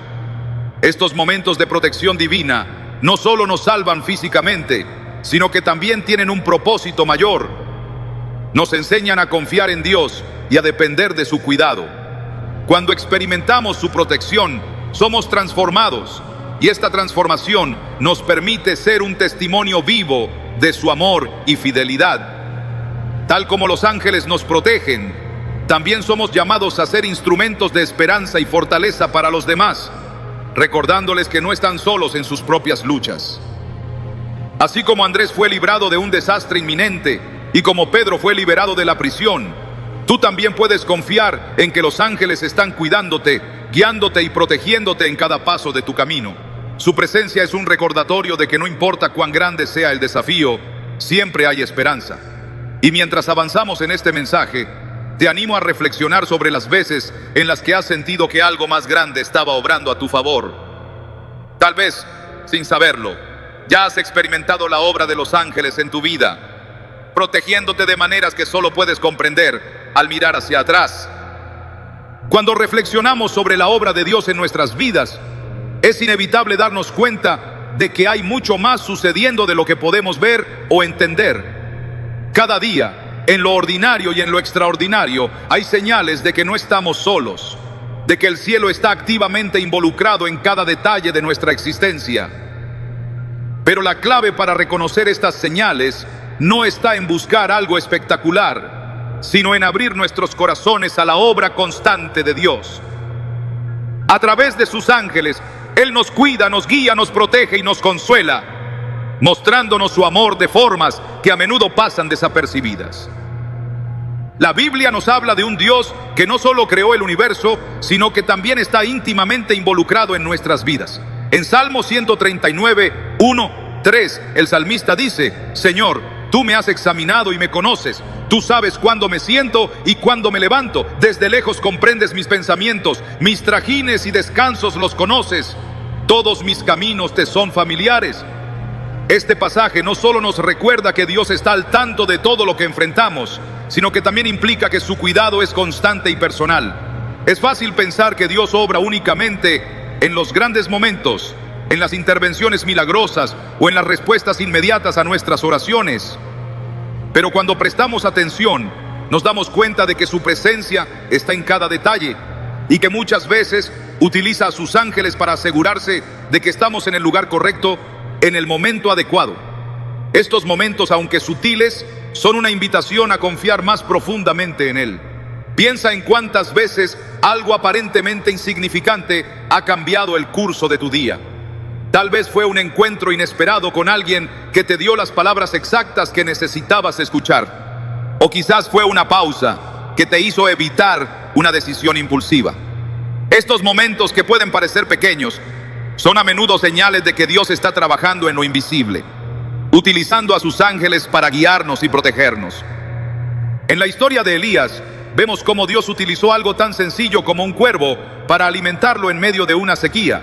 Estos momentos de protección divina no solo nos salvan físicamente, sino que también tienen un propósito mayor. Nos enseñan a confiar en Dios y a depender de su cuidado. Cuando experimentamos su protección, somos transformados, y esta transformación nos permite ser un testimonio vivo de su amor y fidelidad. Tal como los ángeles nos protegen, también somos llamados a ser instrumentos de esperanza y fortaleza para los demás, recordándoles que no están solos en sus propias luchas. Así como Andrés fue librado de un desastre inminente y como Pedro fue liberado de la prisión, tú también puedes confiar en que los ángeles están cuidándote, guiándote y protegiéndote en cada paso de tu camino. Su presencia es un recordatorio de que no importa cuán grande sea el desafío, siempre hay esperanza. Y mientras avanzamos en este mensaje, te animo a reflexionar sobre las veces en las que has sentido que algo más grande estaba obrando a tu favor. Tal vez, sin saberlo, ya has experimentado la obra de los ángeles en tu vida, protegiéndote de maneras que solo puedes comprender al mirar hacia atrás. Cuando reflexionamos sobre la obra de Dios en nuestras vidas, es inevitable darnos cuenta de que hay mucho más sucediendo de lo que podemos ver o entender. Cada día, en lo ordinario y en lo extraordinario, hay señales de que no estamos solos, de que el cielo está activamente involucrado en cada detalle de nuestra existencia. Pero la clave para reconocer estas señales no está en buscar algo espectacular, sino en abrir nuestros corazones a la obra constante de Dios. A través de sus ángeles, Él nos cuida, nos guía, nos protege y nos consuela, mostrándonos su amor de formas que a menudo pasan desapercibidas. La Biblia nos habla de un Dios que no solo creó el universo, sino que también está íntimamente involucrado en nuestras vidas. En Salmo 139:1-3, el salmista dice: Señor, tú me has examinado y me conoces. Tú sabes cuándo me siento y cuándo me levanto. Desde lejos comprendes mis pensamientos, mis trajines y descansos los conoces. todos mis caminos te son familiares. Este pasaje no solo nos recuerda que Dios está al tanto de todo lo que enfrentamos, sino que también implica que su cuidado es constante y personal. Es fácil pensar que Dios obra únicamente en los grandes momentos, en las intervenciones milagrosas o en las respuestas inmediatas a nuestras oraciones. Pero cuando prestamos atención, nos damos cuenta de que su presencia está en cada detalle y que muchas veces utiliza a sus ángeles para asegurarse de que estamos en el lugar correcto, en el momento adecuado. Estos momentos, aunque sutiles, son una invitación a confiar más profundamente en Él. Piensa en cuántas veces algo aparentemente insignificante ha cambiado el curso de tu día. Tal vez fue un encuentro inesperado con alguien que te dio las palabras exactas que necesitabas escuchar. O quizás fue una pausa que te hizo evitar una decisión impulsiva. Estos momentos, que pueden parecer pequeños, son a menudo señales de que Dios está trabajando en lo invisible, utilizando a sus ángeles para guiarnos y protegernos. En la historia de Elías, vemos cómo Dios utilizó algo tan sencillo como un cuervo para alimentarlo en medio de una sequía.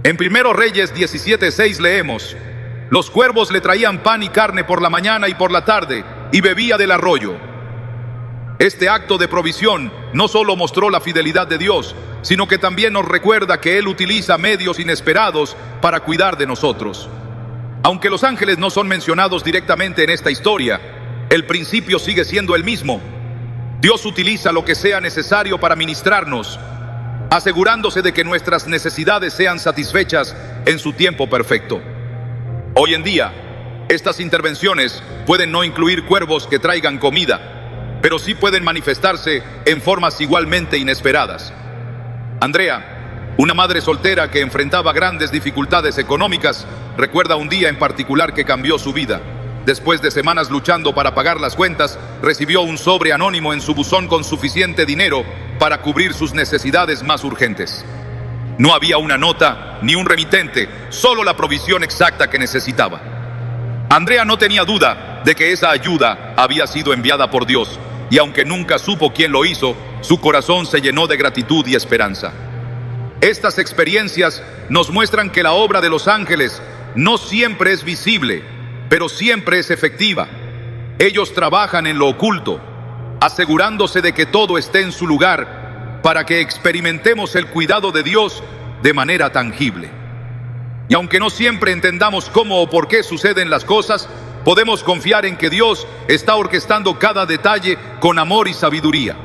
En 1 Reyes 17:6 leemos: los cuervos le traían pan y carne por la mañana y por la tarde, y bebía del arroyo. Este acto de provisión no solo mostró la fidelidad de Dios, sino que también nos recuerda que Él utiliza medios inesperados para cuidar de nosotros. Aunque los ángeles no son mencionados directamente en esta historia, el principio sigue siendo el mismo. Dios utiliza lo que sea necesario para ministrarnos, asegurándose de que nuestras necesidades sean satisfechas en su tiempo perfecto. Hoy en día, estas intervenciones pueden no incluir cuervos que traigan comida, pero sí pueden manifestarse en formas igualmente inesperadas. Andrea, una madre soltera que enfrentaba grandes dificultades económicas, recuerda un día en particular que cambió su vida. Después de semanas luchando para pagar las cuentas, recibió un sobre anónimo en su buzón con suficiente dinero para cubrir sus necesidades más urgentes. No había una nota ni un remitente, solo la provisión exacta que necesitaba. Andrea no tenía duda de que esa ayuda había sido enviada por Dios, y aunque nunca supo quién lo hizo, su corazón se llenó de gratitud y esperanza. Estas experiencias nos muestran que la obra de los ángeles no siempre es visible, pero siempre es efectiva. Ellos trabajan en lo oculto, asegurándose de que todo esté en su lugar para que experimentemos el cuidado de Dios de manera tangible. Y aunque no siempre entendamos cómo o por qué suceden las cosas, podemos confiar en que Dios está orquestando cada detalle con amor y sabiduría.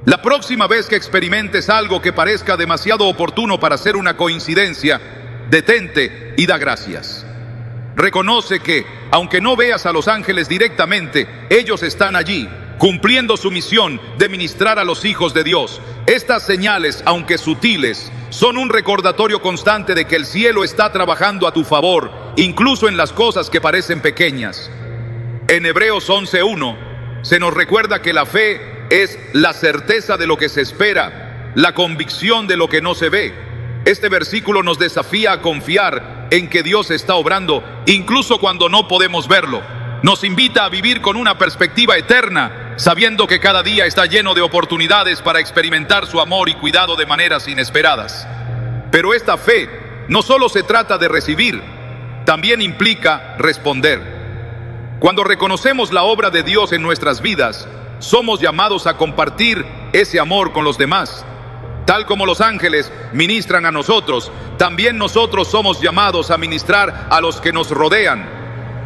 La próxima vez que experimentes algo que parezca demasiado oportuno para ser una coincidencia, detente y da gracias. Reconoce que, aunque no veas a los ángeles directamente, ellos están allí, cumpliendo su misión de ministrar a los hijos de Dios. Estas señales, aunque sutiles, son un recordatorio constante de que el cielo está trabajando a tu favor, incluso en las cosas que parecen pequeñas. En Hebreos 11:1 se nos recuerda que la fe es la certeza de lo que se espera, la convicción de lo que no se ve. Este versículo nos desafía a confiar en que Dios está obrando, incluso cuando no podemos verlo. Nos invita a vivir con una perspectiva eterna, sabiendo que cada día está lleno de oportunidades para experimentar su amor y cuidado de maneras inesperadas. Pero esta fe no solo se trata de recibir, también implica responder. Cuando reconocemos la obra de Dios en nuestras vidas, somos llamados a compartir ese amor con los demás. Tal como los ángeles ministran a nosotros, también nosotros somos llamados a ministrar a los que nos rodean.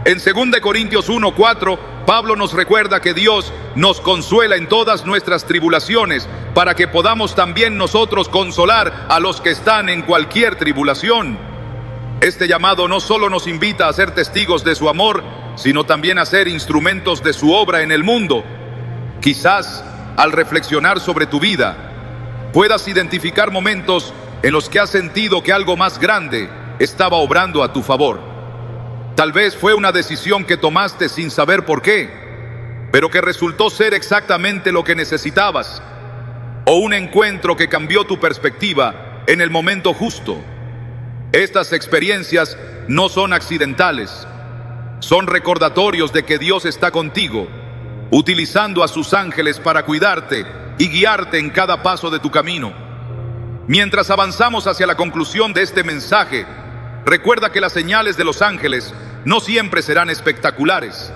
En 2 Corintios 1:4, Pablo nos recuerda que Dios nos consuela en todas nuestras tribulaciones, para que podamos también nosotros consolar a los que están en cualquier tribulación. Este llamado no solo nos invita a ser testigos de su amor, sino también a ser instrumentos de su obra en el mundo. Quizás, al reflexionar sobre tu vida, puedas identificar momentos en los que has sentido que algo más grande estaba obrando a tu favor. Tal vez fue una decisión que tomaste sin saber por qué, pero que resultó ser exactamente lo que necesitabas, o un encuentro que cambió tu perspectiva en el momento justo. Estas experiencias no son accidentales, son recordatorios de que Dios está contigo, utilizando a sus ángeles para cuidarte y guiarte en cada paso de tu camino. Mientras avanzamos hacia la conclusión de este mensaje, recuerda que las señales de los ángeles no siempre serán espectaculares.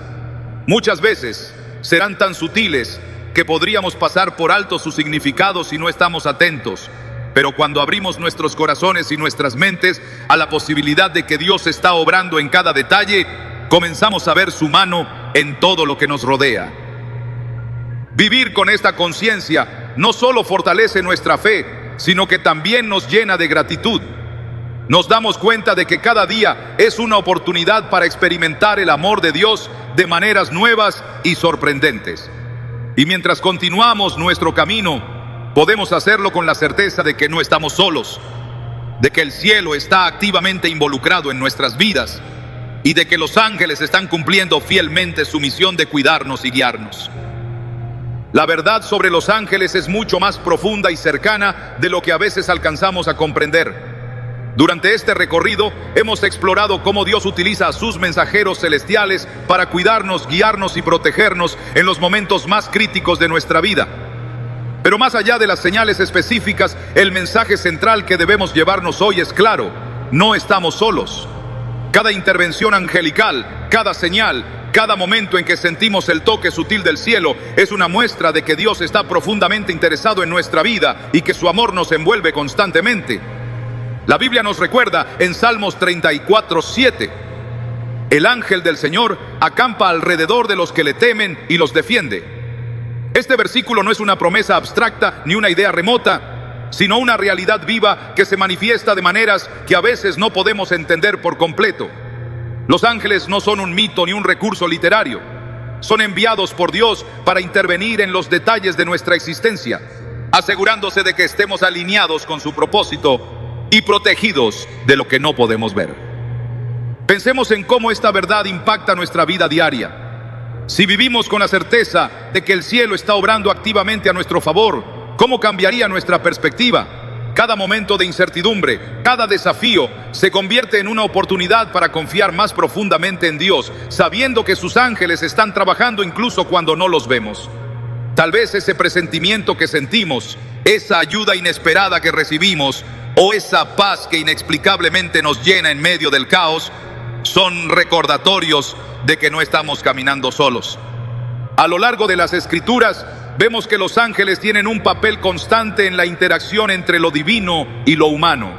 Muchas veces serán tan sutiles que podríamos pasar por alto su significado si no estamos atentos. Pero cuando abrimos nuestros corazones y nuestras mentes a la posibilidad de que Dios está obrando en cada detalle, comenzamos a ver su mano en todo lo que nos rodea. Vivir con esta conciencia no solo fortalece nuestra fe, sino que también nos llena de gratitud. Nos damos cuenta de que cada día es una oportunidad para experimentar el amor de Dios de maneras nuevas y sorprendentes. Y mientras continuamos nuestro camino, podemos hacerlo con la certeza de que no estamos solos, de que el cielo está activamente involucrado en nuestras vidas y de que los ángeles están cumpliendo fielmente su misión de cuidarnos y guiarnos. La verdad sobre los ángeles es mucho más profunda y cercana de lo que a veces alcanzamos a comprender. Durante este recorrido hemos explorado cómo Dios utiliza a sus mensajeros celestiales para cuidarnos, guiarnos y protegernos en los momentos más críticos de nuestra vida. Pero más allá de las señales específicas, el mensaje central que debemos llevarnos hoy es claro: no estamos solos. Cada intervención angelical, cada señal, cada momento en que sentimos el toque sutil del cielo es una muestra de que Dios está profundamente interesado en nuestra vida y que su amor nos envuelve constantemente. La Biblia nos recuerda en Salmos 34:7: el ángel del Señor acampa alrededor de los que le temen y los defiende. Este versículo no es una promesa abstracta ni una idea remota, sino una realidad viva que se manifiesta de maneras que a veces no podemos entender por completo. Los ángeles no son un mito ni un recurso literario. Son enviados por Dios para intervenir en los detalles de nuestra existencia, asegurándose de que estemos alineados con su propósito y protegidos de lo que no podemos ver. Pensemos en cómo esta verdad impacta nuestra vida diaria. Si vivimos con la certeza de que el cielo está obrando activamente a nuestro favor, ¿cómo cambiaría nuestra perspectiva? Cada momento de incertidumbre, cada desafío, se convierte en una oportunidad para confiar más profundamente en Dios, sabiendo que sus ángeles están trabajando incluso cuando no los vemos. Tal vez ese presentimiento que sentimos, esa ayuda inesperada que recibimos, o esa paz que inexplicablemente nos llena en medio del caos, son recordatorios de que no estamos caminando solos. A lo largo de las Escrituras, vemos que los ángeles tienen un papel constante en la interacción entre lo divino y lo humano.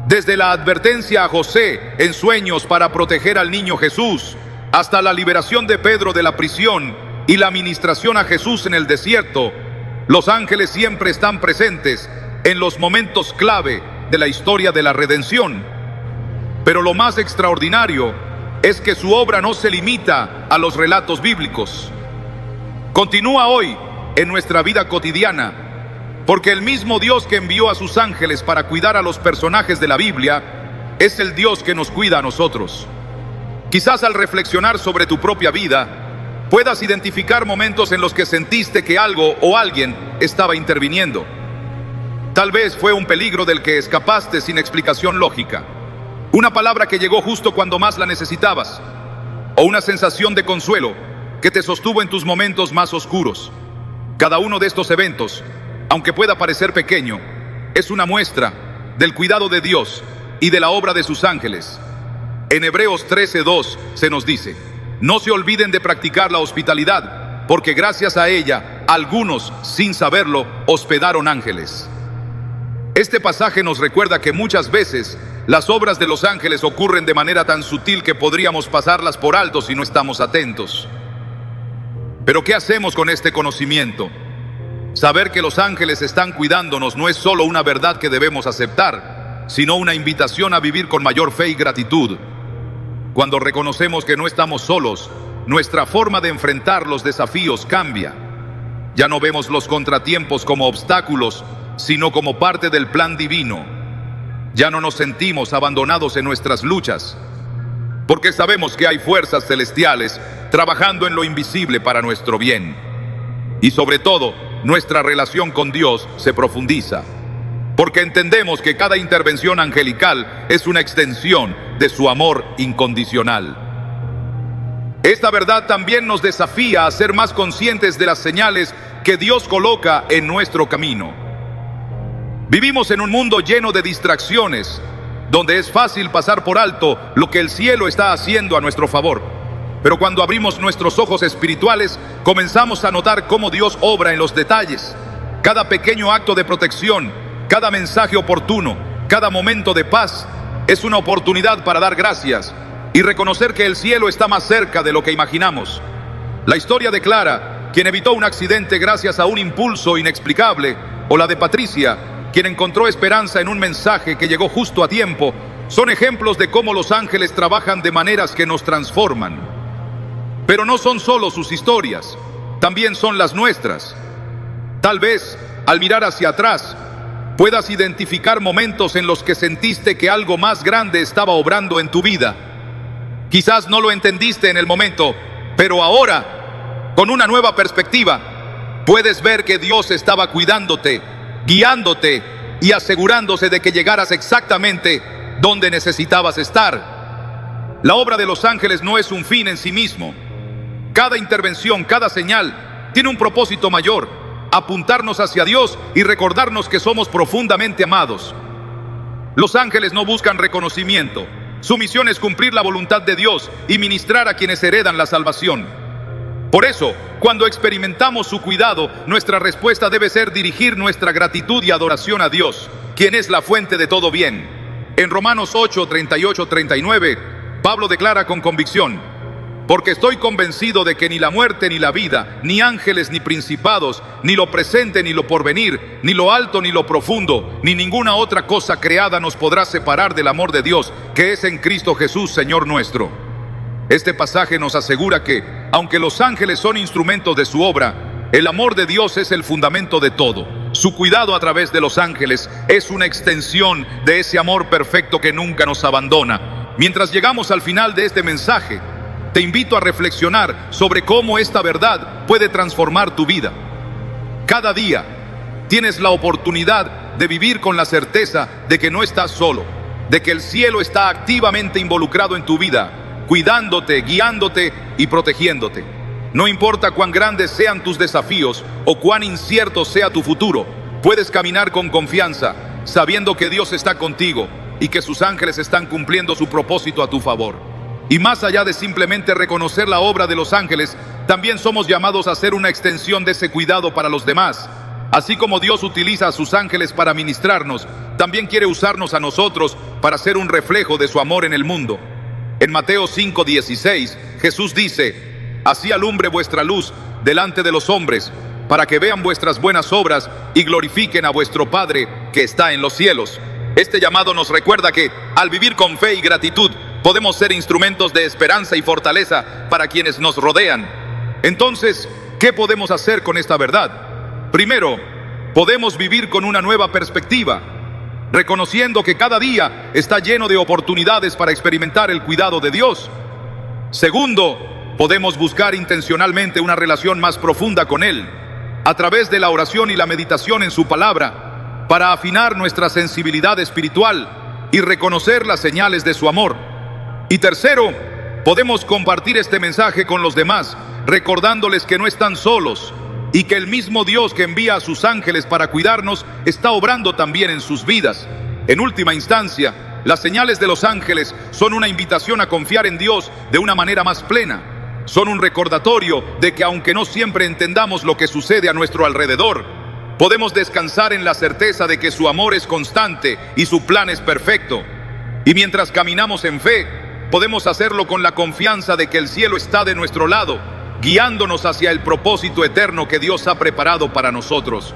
Desde la advertencia a José en sueños para proteger al niño Jesús, hasta la liberación de Pedro de la prisión y la ministración a Jesús en el desierto, los ángeles siempre están presentes en los momentos clave de la historia de la redención. Pero lo más extraordinario es que su obra no se limita a los relatos bíblicos. Continúa hoy en nuestra vida cotidiana, porque el mismo Dios que envió a sus ángeles para cuidar a los personajes de la Biblia es el Dios que nos cuida a nosotros. Quizás al reflexionar sobre tu propia vida, puedas identificar momentos en los que sentiste que algo o alguien estaba interviniendo. Tal vez fue un peligro del que escapaste sin explicación lógica, una palabra que llegó justo cuando más la necesitabas, o una sensación de consuelo que te sostuvo en tus momentos más oscuros. Cada uno de estos eventos, aunque pueda parecer pequeño, es una muestra del cuidado de Dios y de la obra de sus ángeles. En Hebreos 13:2 se nos dice: no se olviden de practicar la hospitalidad, porque gracias a ella, algunos, sin saberlo, hospedaron ángeles. Este pasaje nos recuerda que muchas veces las obras de los ángeles ocurren de manera tan sutil que podríamos pasarlas por alto si no estamos atentos. Pero ¿qué hacemos con este conocimiento? Saber que los ángeles están cuidándonos no es solo una verdad que debemos aceptar, sino una invitación a vivir con mayor fe y gratitud. Cuando reconocemos que no estamos solos, nuestra forma de enfrentar los desafíos cambia. Ya no vemos los contratiempos como obstáculos, sino como parte del plan divino. Ya no nos sentimos abandonados en nuestras luchas, porque sabemos que hay fuerzas celestiales trabajando en lo invisible para nuestro bien. Y sobre todo, nuestra relación con Dios se profundiza, porque entendemos que cada intervención angelical es una extensión de su amor incondicional. Esta verdad también nos desafía a ser más conscientes de las señales que Dios coloca en nuestro camino. Vivimos en un mundo lleno de distracciones, donde es fácil pasar por alto lo que el cielo está haciendo a nuestro favor. Pero cuando abrimos nuestros ojos espirituales, comenzamos a notar cómo Dios obra en los detalles. Cada pequeño acto de protección, cada mensaje oportuno, cada momento de paz, es una oportunidad para dar gracias y reconocer que el cielo está más cerca de lo que imaginamos. La historia de Clara, quien evitó un accidente gracias a un impulso inexplicable, o la de Patricia, quien encontró esperanza en un mensaje que llegó justo a tiempo, son ejemplos de cómo los ángeles trabajan de maneras que nos transforman. Pero no son solo sus historias, también son las nuestras. Tal vez, al mirar hacia atrás, puedas identificar momentos en los que sentiste que algo más grande estaba obrando en tu vida. Quizás no lo entendiste en el momento, pero ahora, con una nueva perspectiva, puedes ver que Dios estaba cuidándote, guiándote y asegurándose de que llegaras exactamente donde necesitabas estar. La obra de los ángeles no es un fin en sí mismo. Cada intervención, cada señal, tiene un propósito mayor: apuntarnos hacia Dios y recordarnos que somos profundamente amados. Los ángeles no buscan reconocimiento. Su misión es cumplir la voluntad de Dios y ministrar a quienes heredan la salvación. Por eso, cuando experimentamos su cuidado, nuestra respuesta debe ser dirigir nuestra gratitud y adoración a Dios, quien es la fuente de todo bien. En Romanos 8, 38, 39, Pablo declara con convicción: porque estoy convencido de que ni la muerte ni la vida, ni ángeles ni principados, ni lo presente ni lo porvenir, ni lo alto ni lo profundo, ni ninguna otra cosa creada nos podrá separar del amor de Dios, que es en Cristo Jesús, Señor nuestro. Este pasaje nos asegura que, aunque los ángeles son instrumentos de su obra, el amor de Dios es el fundamento de todo. Su cuidado a través de los ángeles es una extensión de ese amor perfecto que nunca nos abandona. Mientras llegamos al final de este mensaje, te invito a reflexionar sobre cómo esta verdad puede transformar tu vida. Cada día tienes la oportunidad de vivir con la certeza de que no estás solo, de que el cielo está activamente involucrado en tu vida, cuidándote, guiándote y protegiéndote. No importa cuán grandes sean tus desafíos o cuán incierto sea tu futuro, puedes caminar con confianza, sabiendo que Dios está contigo y que sus ángeles están cumpliendo su propósito a tu favor. Y más allá de simplemente reconocer la obra de los ángeles, también somos llamados a ser una extensión de ese cuidado para los demás. Así como Dios utiliza a sus ángeles para ministrarnos, también quiere usarnos a nosotros para ser un reflejo de su amor en el mundo. En Mateo 5:16, Jesús dice: así alumbre vuestra luz delante de los hombres, para que vean vuestras buenas obras y glorifiquen a vuestro Padre que está en los cielos. Este llamado nos recuerda que, al vivir con fe y gratitud, podemos ser instrumentos de esperanza y fortaleza para quienes nos rodean. Entonces, ¿qué podemos hacer con esta verdad? Primero, podemos vivir con una nueva perspectiva, reconociendo que cada día está lleno de oportunidades para experimentar el cuidado de Dios. Segundo, podemos buscar intencionalmente una relación más profunda con Él, a través de la oración y la meditación en su palabra, para afinar nuestra sensibilidad espiritual y reconocer las señales de su amor. Y tercero, podemos compartir este mensaje con los demás, recordándoles que no están solos y que el mismo Dios que envía a sus ángeles para cuidarnos está obrando también en sus vidas. En última instancia, las señales de los ángeles son una invitación a confiar en Dios de una manera más plena. Son un recordatorio de que aunque no siempre entendamos lo que sucede a nuestro alrededor, podemos descansar en la certeza de que su amor es constante y su plan es perfecto. Y mientras caminamos en fe, podemos hacerlo con la confianza de que el cielo está de nuestro lado, guiándonos hacia el propósito eterno que Dios ha preparado para nosotros.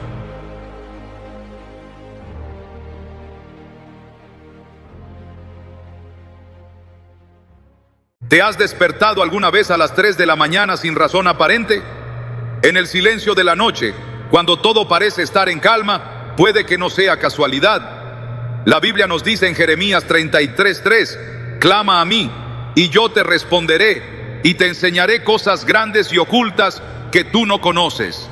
¿Te has despertado alguna vez a las 3 de la mañana sin razón aparente? En el silencio de la noche, cuando todo parece estar en calma, puede que no sea casualidad. La Biblia nos dice en Jeremías 33:3, clama a mí, y yo te responderé, y te enseñaré cosas grandes y ocultas que tú no conoces.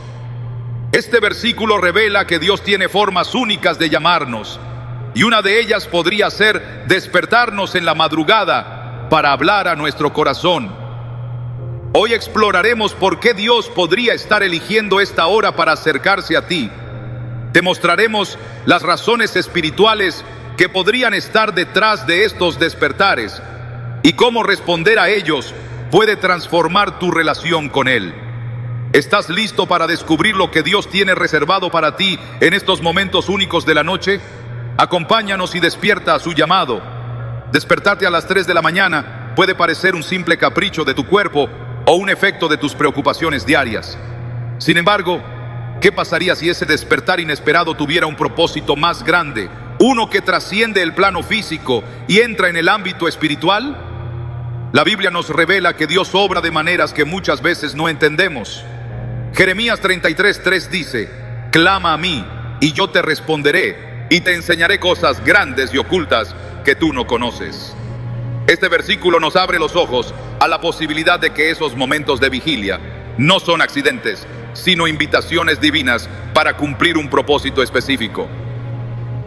Este versículo revela que Dios tiene formas únicas de llamarnos, y una de ellas podría ser despertarnos en la madrugada para hablar a nuestro corazón. Hoy exploraremos por qué Dios podría estar eligiendo esta hora para acercarse a ti. Te mostraremos las razones espirituales que podrían estar detrás de estos despertares y cómo responder a ellos puede transformar tu relación con Él. ¿Estás listo para descubrir lo que Dios tiene reservado para ti en estos momentos únicos de la noche? Acompáñanos y despierta a su llamado. Despertarte a las 3 de la mañana puede parecer un simple capricho de tu cuerpo o un efecto de tus preocupaciones diarias. Sin embargo, ¿qué pasaría si ese despertar inesperado tuviera un propósito más grande? Uno que trasciende el plano físico y entra en el ámbito espiritual. La Biblia nos revela que Dios obra de maneras que muchas veces no entendemos. Jeremías 33:3 dice: clama a mí y yo te responderé y te enseñaré cosas grandes y ocultas que tú no conoces. Este versículo nos abre los ojos a la posibilidad de que esos momentos de vigilia no son accidentes, sino invitaciones divinas para cumplir un propósito específico.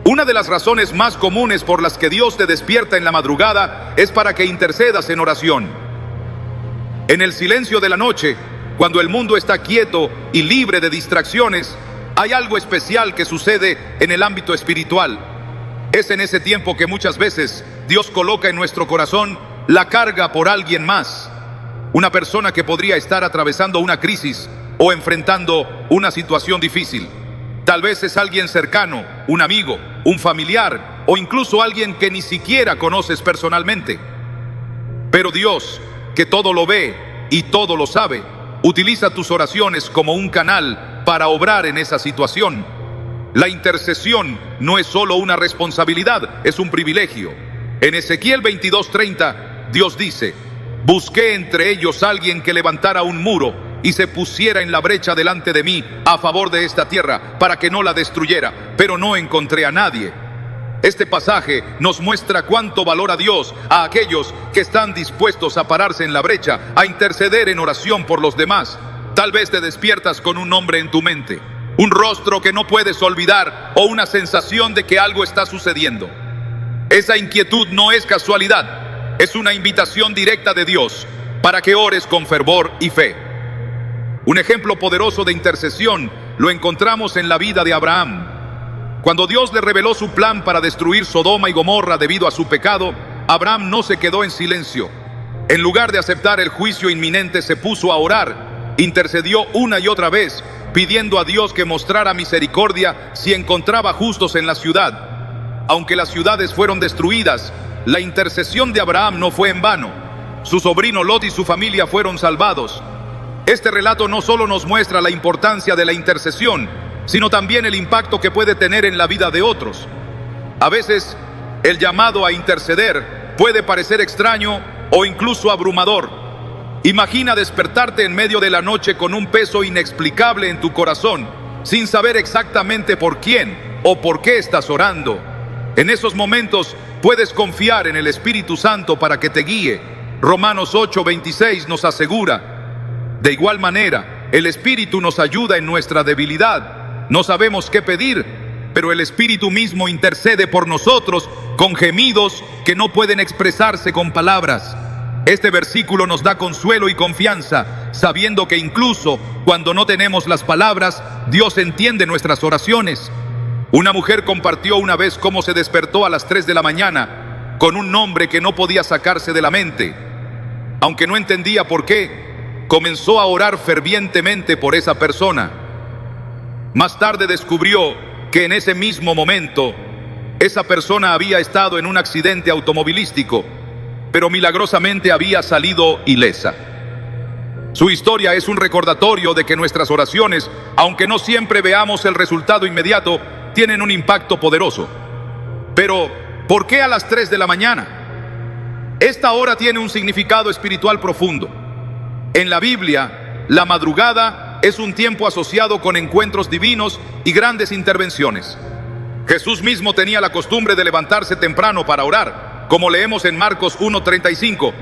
Una de las razones más comunes por las que Dios te despierta en la madrugada es para que intercedas en oración. En el silencio de la noche, cuando el mundo está quieto y libre de distracciones, hay algo especial que sucede en el ámbito espiritual. Es en ese tiempo que muchas veces Dios coloca en nuestro corazón la carga por alguien más. Una persona que podría estar atravesando una crisis o enfrentando una situación difícil. Tal vez es alguien cercano, un amigo, un familiar o incluso alguien que ni siquiera conoces personalmente. Pero Dios, que todo lo ve y todo lo sabe, utiliza tus oraciones como un canal para obrar en esa situación. La intercesión no es solo una responsabilidad, es un privilegio. En Ezequiel 22:30, Dios dice: busqué entre ellos a alguien que levantara un muro y se pusiera en la brecha delante de mí a favor de esta tierra para que no la destruyera, pero no encontré a nadie. Este pasaje nos muestra cuánto valora Dios a aquellos que están dispuestos a pararse en la brecha, a interceder en oración por los demás. Tal vez te despiertas con un nombre en tu mente, un rostro que no puedes olvidar o una sensación de que algo está sucediendo. Esa inquietud no es casualidad, es una invitación directa de Dios para que ores con fervor y fe. Un ejemplo poderoso de intercesión lo encontramos en la vida de Abraham. Cuando Dios le reveló su plan para destruir Sodoma y Gomorra debido a su pecado, Abraham no se quedó en silencio. En lugar de aceptar el juicio inminente, se puso a orar. Intercedió una y otra vez, pidiendo a Dios que mostrara misericordia si encontraba justos en la ciudad. Aunque las ciudades fueron destruidas, la intercesión de Abraham no fue en vano. Su sobrino Lot y su familia fueron salvados. Este relato no solo nos muestra la importancia de la intercesión, sino también el impacto que puede tener en la vida de otros. A veces, el llamado a interceder puede parecer extraño o incluso abrumador. Imagina despertarte en medio de la noche con un peso inexplicable en tu corazón, sin saber exactamente por quién o por qué estás orando. En esos momentos puedes confiar en el Espíritu Santo para que te guíe. Romanos 8:26 nos asegura: de igual manera, el Espíritu nos ayuda en nuestra debilidad. No sabemos qué pedir, pero el Espíritu mismo intercede por nosotros con gemidos que no pueden expresarse con palabras. Este versículo nos da consuelo y confianza, sabiendo que incluso cuando no tenemos las palabras, Dios entiende nuestras oraciones. Una mujer compartió una vez cómo se despertó a las 3 de la mañana con un nombre que no podía sacarse de la mente. Aunque no entendía por qué, comenzó a orar fervientemente por esa persona. Más tarde descubrió que en ese mismo momento, esa persona había estado en un accidente automovilístico, pero milagrosamente había salido ilesa. Su historia es un recordatorio de que nuestras oraciones, aunque no siempre veamos el resultado inmediato, tienen un impacto poderoso. Pero, ¿por qué a las 3 de la mañana? Esta hora tiene un significado espiritual profundo. En la Biblia, la madrugada es un tiempo asociado con encuentros divinos y grandes intervenciones. Jesús mismo tenía la costumbre de levantarse temprano para orar, como leemos en Marcos 1:35.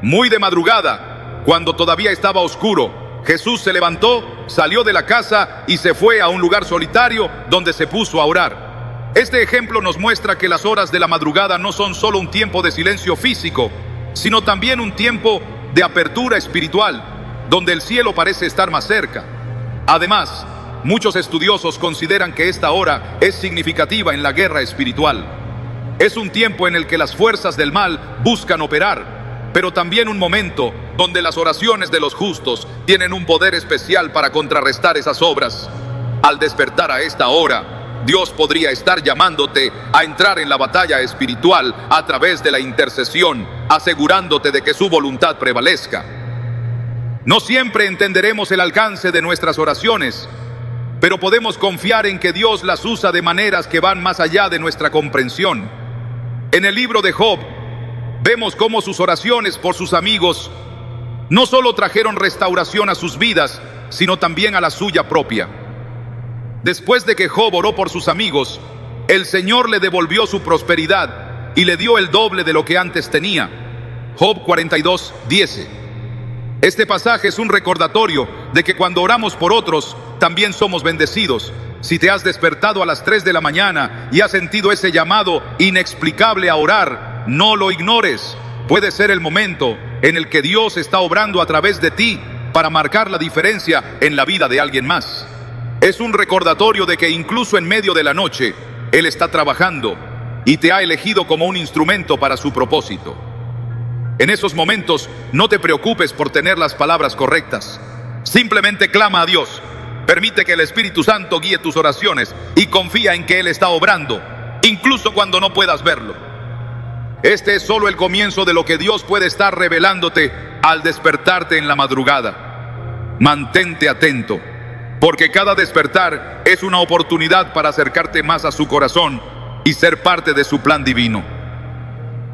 Muy de madrugada, cuando todavía estaba oscuro, Jesús se levantó, salió de la casa y se fue a un lugar solitario donde se puso a orar. Este ejemplo nos muestra que las horas de la madrugada no son solo un tiempo de silencio físico, sino también un tiempo de apertura espiritual, donde el cielo parece estar más cerca. Además, muchos estudiosos consideran que esta hora es significativa en la guerra espiritual. Es un tiempo en el que las fuerzas del mal buscan operar, pero también un momento donde las oraciones de los justos tienen un poder especial para contrarrestar esas obras. Al despertar a esta hora, Dios podría estar llamándote a entrar en la batalla espiritual a través de la intercesión, asegurándote de que su voluntad prevalezca. No siempre entenderemos el alcance de nuestras oraciones, pero podemos confiar en que Dios las usa de maneras que van más allá de nuestra comprensión. En el libro de Job, vemos cómo sus oraciones por sus amigos no solo trajeron restauración a sus vidas, sino también a la suya propia. Después de que Job oró por sus amigos, el Señor le devolvió su prosperidad y le dio el doble de lo que antes tenía. Job 42:10. Este pasaje es un recordatorio de que cuando oramos por otros, también somos bendecidos. Si te has despertado a las 3 de la mañana y has sentido ese llamado inexplicable a orar, no lo ignores. Puede ser el momento en el que Dios está obrando a través de ti para marcar la diferencia en la vida de alguien más. Es un recordatorio de que incluso en medio de la noche, Él está trabajando y te ha elegido como un instrumento para su propósito. En esos momentos, no te preocupes por tener las palabras correctas. Simplemente clama a Dios. Permite que el Espíritu Santo guíe tus oraciones y confía en que Él está obrando, incluso cuando no puedas verlo. Este es solo el comienzo de lo que Dios puede estar revelándote al despertarte en la madrugada. Mantente atento, porque cada despertar es una oportunidad para acercarte más a su corazón y ser parte de su plan divino.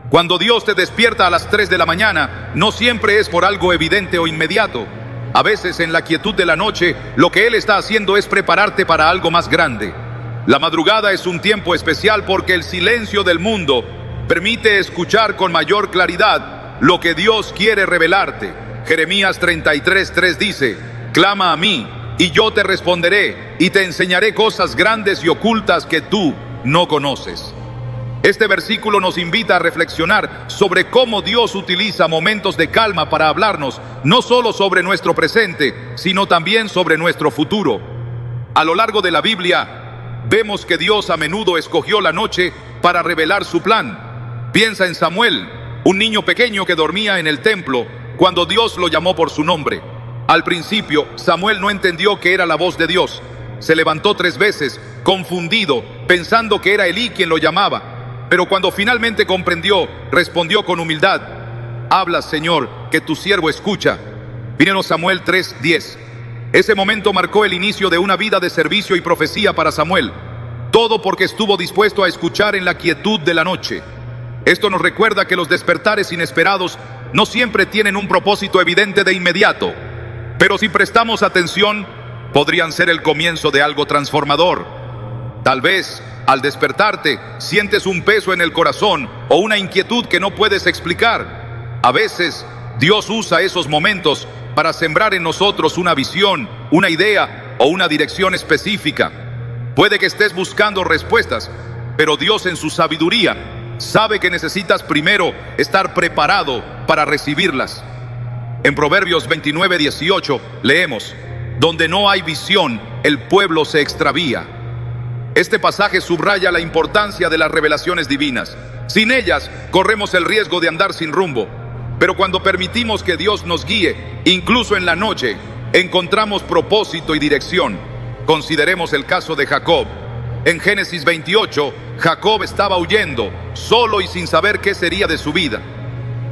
Cuando Dios te despierta a las 3 de la mañana, no siempre es por algo evidente o inmediato. A veces en la quietud de la noche, lo que Él está haciendo es prepararte para algo más grande. La madrugada es un tiempo especial porque el silencio del mundo permite escuchar con mayor claridad lo que Dios quiere revelarte. Jeremías 33:3 dice: clama a mí y yo te responderé y te enseñaré cosas grandes y ocultas que tú no conoces. Este versículo nos invita a reflexionar sobre cómo Dios utiliza momentos de calma para hablarnos, no solo sobre nuestro presente, sino también sobre nuestro futuro. A lo largo de la Biblia, vemos que Dios a menudo escogió la noche para revelar su plan. Piensa en Samuel, un niño pequeño que dormía en el templo cuando Dios lo llamó por su nombre. Al principio, Samuel no entendió que era la voz de Dios. Se levantó 3 veces, confundido, pensando que era Elí quien lo llamaba. Pero cuando finalmente comprendió, respondió con humildad: habla, Señor, que tu siervo escucha. 1 Samuel 3:10. Ese momento marcó el inicio de una vida de servicio y profecía para Samuel. Todo porque estuvo dispuesto a escuchar en la quietud de la noche. Esto nos recuerda que los despertares inesperados no siempre tienen un propósito evidente de inmediato, pero si prestamos atención, podrían ser el comienzo de algo transformador. Tal vez, al despertarte, sientes un peso en el corazón o una inquietud que no puedes explicar. A veces, Dios usa esos momentos para sembrar en nosotros una visión, una idea o una dirección específica. Puede que estés buscando respuestas, pero Dios en su sabiduría sabe que necesitas primero estar preparado para recibirlas. En Proverbios 29:18 leemos: donde no hay visión, el pueblo se extravía. Este pasaje subraya la importancia de las revelaciones divinas. Sin ellas, corremos el riesgo de andar sin rumbo. Pero cuando permitimos que Dios nos guíe, incluso en la noche, encontramos propósito y dirección. Consideremos el caso de Jacob. En Génesis 28, Jacob estaba huyendo, solo y sin saber qué sería de su vida.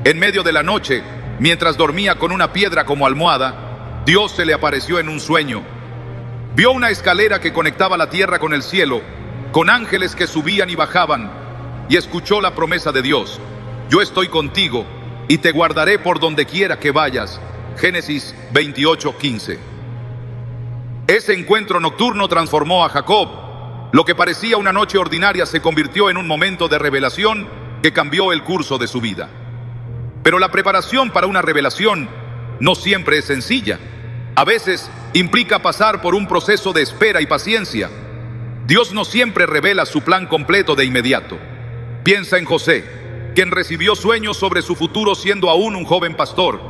En medio de la noche, mientras dormía con una piedra como almohada, Dios se le apareció en un sueño. Vio una escalera que conectaba la tierra con el cielo, con ángeles que subían y bajaban, y escuchó la promesa de Dios: yo estoy contigo y te guardaré por donde quiera que vayas. Génesis 28:15. Ese encuentro nocturno transformó a Jacob. Lo que parecía una noche ordinaria se convirtió en un momento de revelación que cambió el curso de su vida. Pero la preparación para una revelación no siempre es sencilla. A veces implica pasar por un proceso de espera y paciencia. Dios no siempre revela su plan completo de inmediato. Piensa en José, quien recibió sueños sobre su futuro siendo aún un joven pastor.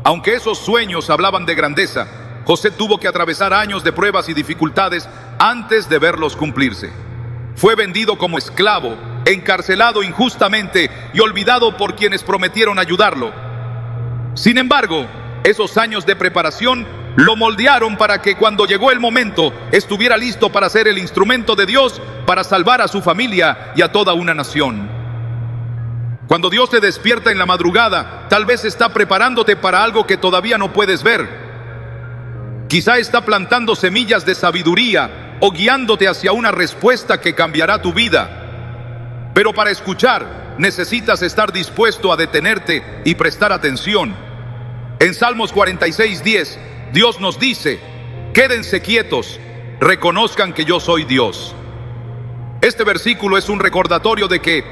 Aunque esos sueños hablaban de grandeza, José tuvo que atravesar años de pruebas y dificultades antes de verlos cumplirse. Fue vendido como esclavo, encarcelado injustamente y olvidado por quienes prometieron ayudarlo. Sin embargo, esos años de preparación lo moldearon para que cuando llegó el momento estuviera listo para ser el instrumento de Dios para salvar a su familia y a toda una nación. Cuando Dios te despierta en la madrugada, tal vez está preparándote para algo que todavía no puedes ver. Quizá está plantando semillas de sabiduría o guiándote hacia una respuesta que cambiará tu vida. Pero para escuchar, necesitas estar dispuesto a detenerte y prestar atención. En Salmos 46:10, Dios nos dice: quédense quietos, reconozcan que yo soy Dios. Este versículo es un recordatorio de que,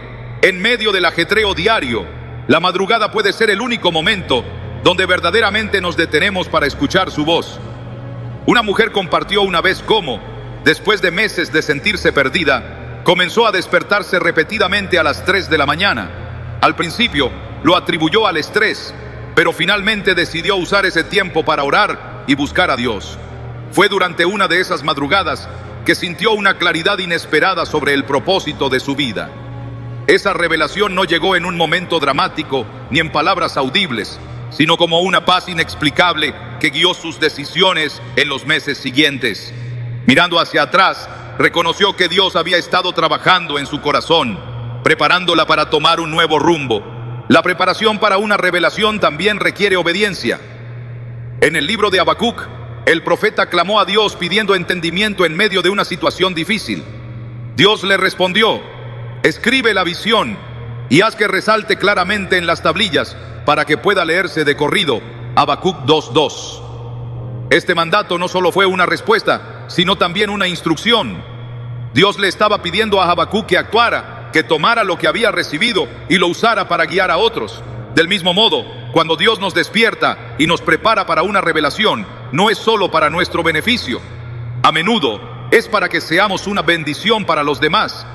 en medio del ajetreo diario, la madrugada puede ser el único momento donde verdaderamente nos detenemos para escuchar su voz. Una mujer compartió una vez cómo, después de meses de sentirse perdida, comenzó a despertarse repetidamente a las 3 de la mañana. Al principio lo atribuyó al estrés, pero finalmente decidió usar ese tiempo para orar y buscar a Dios. Fue durante una de esas madrugadas que sintió una claridad inesperada sobre el propósito de su vida. Esa revelación no llegó en un momento dramático ni en palabras audibles, sino como una paz inexplicable que guió sus decisiones en los meses siguientes. Mirando hacia atrás, reconoció que Dios había estado trabajando en su corazón, preparándola para tomar un nuevo rumbo. La preparación para una revelación también requiere obediencia. En el libro de Habacuc, el profeta clamó a Dios pidiendo entendimiento en medio de una situación difícil. Dios le respondió: escribe la visión y haz que resalte claramente en las tablillas para que pueda leerse de corrido. Habacuc 2:2. Este mandato no solo fue una respuesta, sino también una instrucción. Dios le estaba pidiendo a Habacuc que actuara, que tomara lo que había recibido y lo usara para guiar a otros. Del mismo modo, cuando Dios nos despierta y nos prepara para una revelación, no es solo para nuestro beneficio. A menudo es para que seamos una bendición para los demás.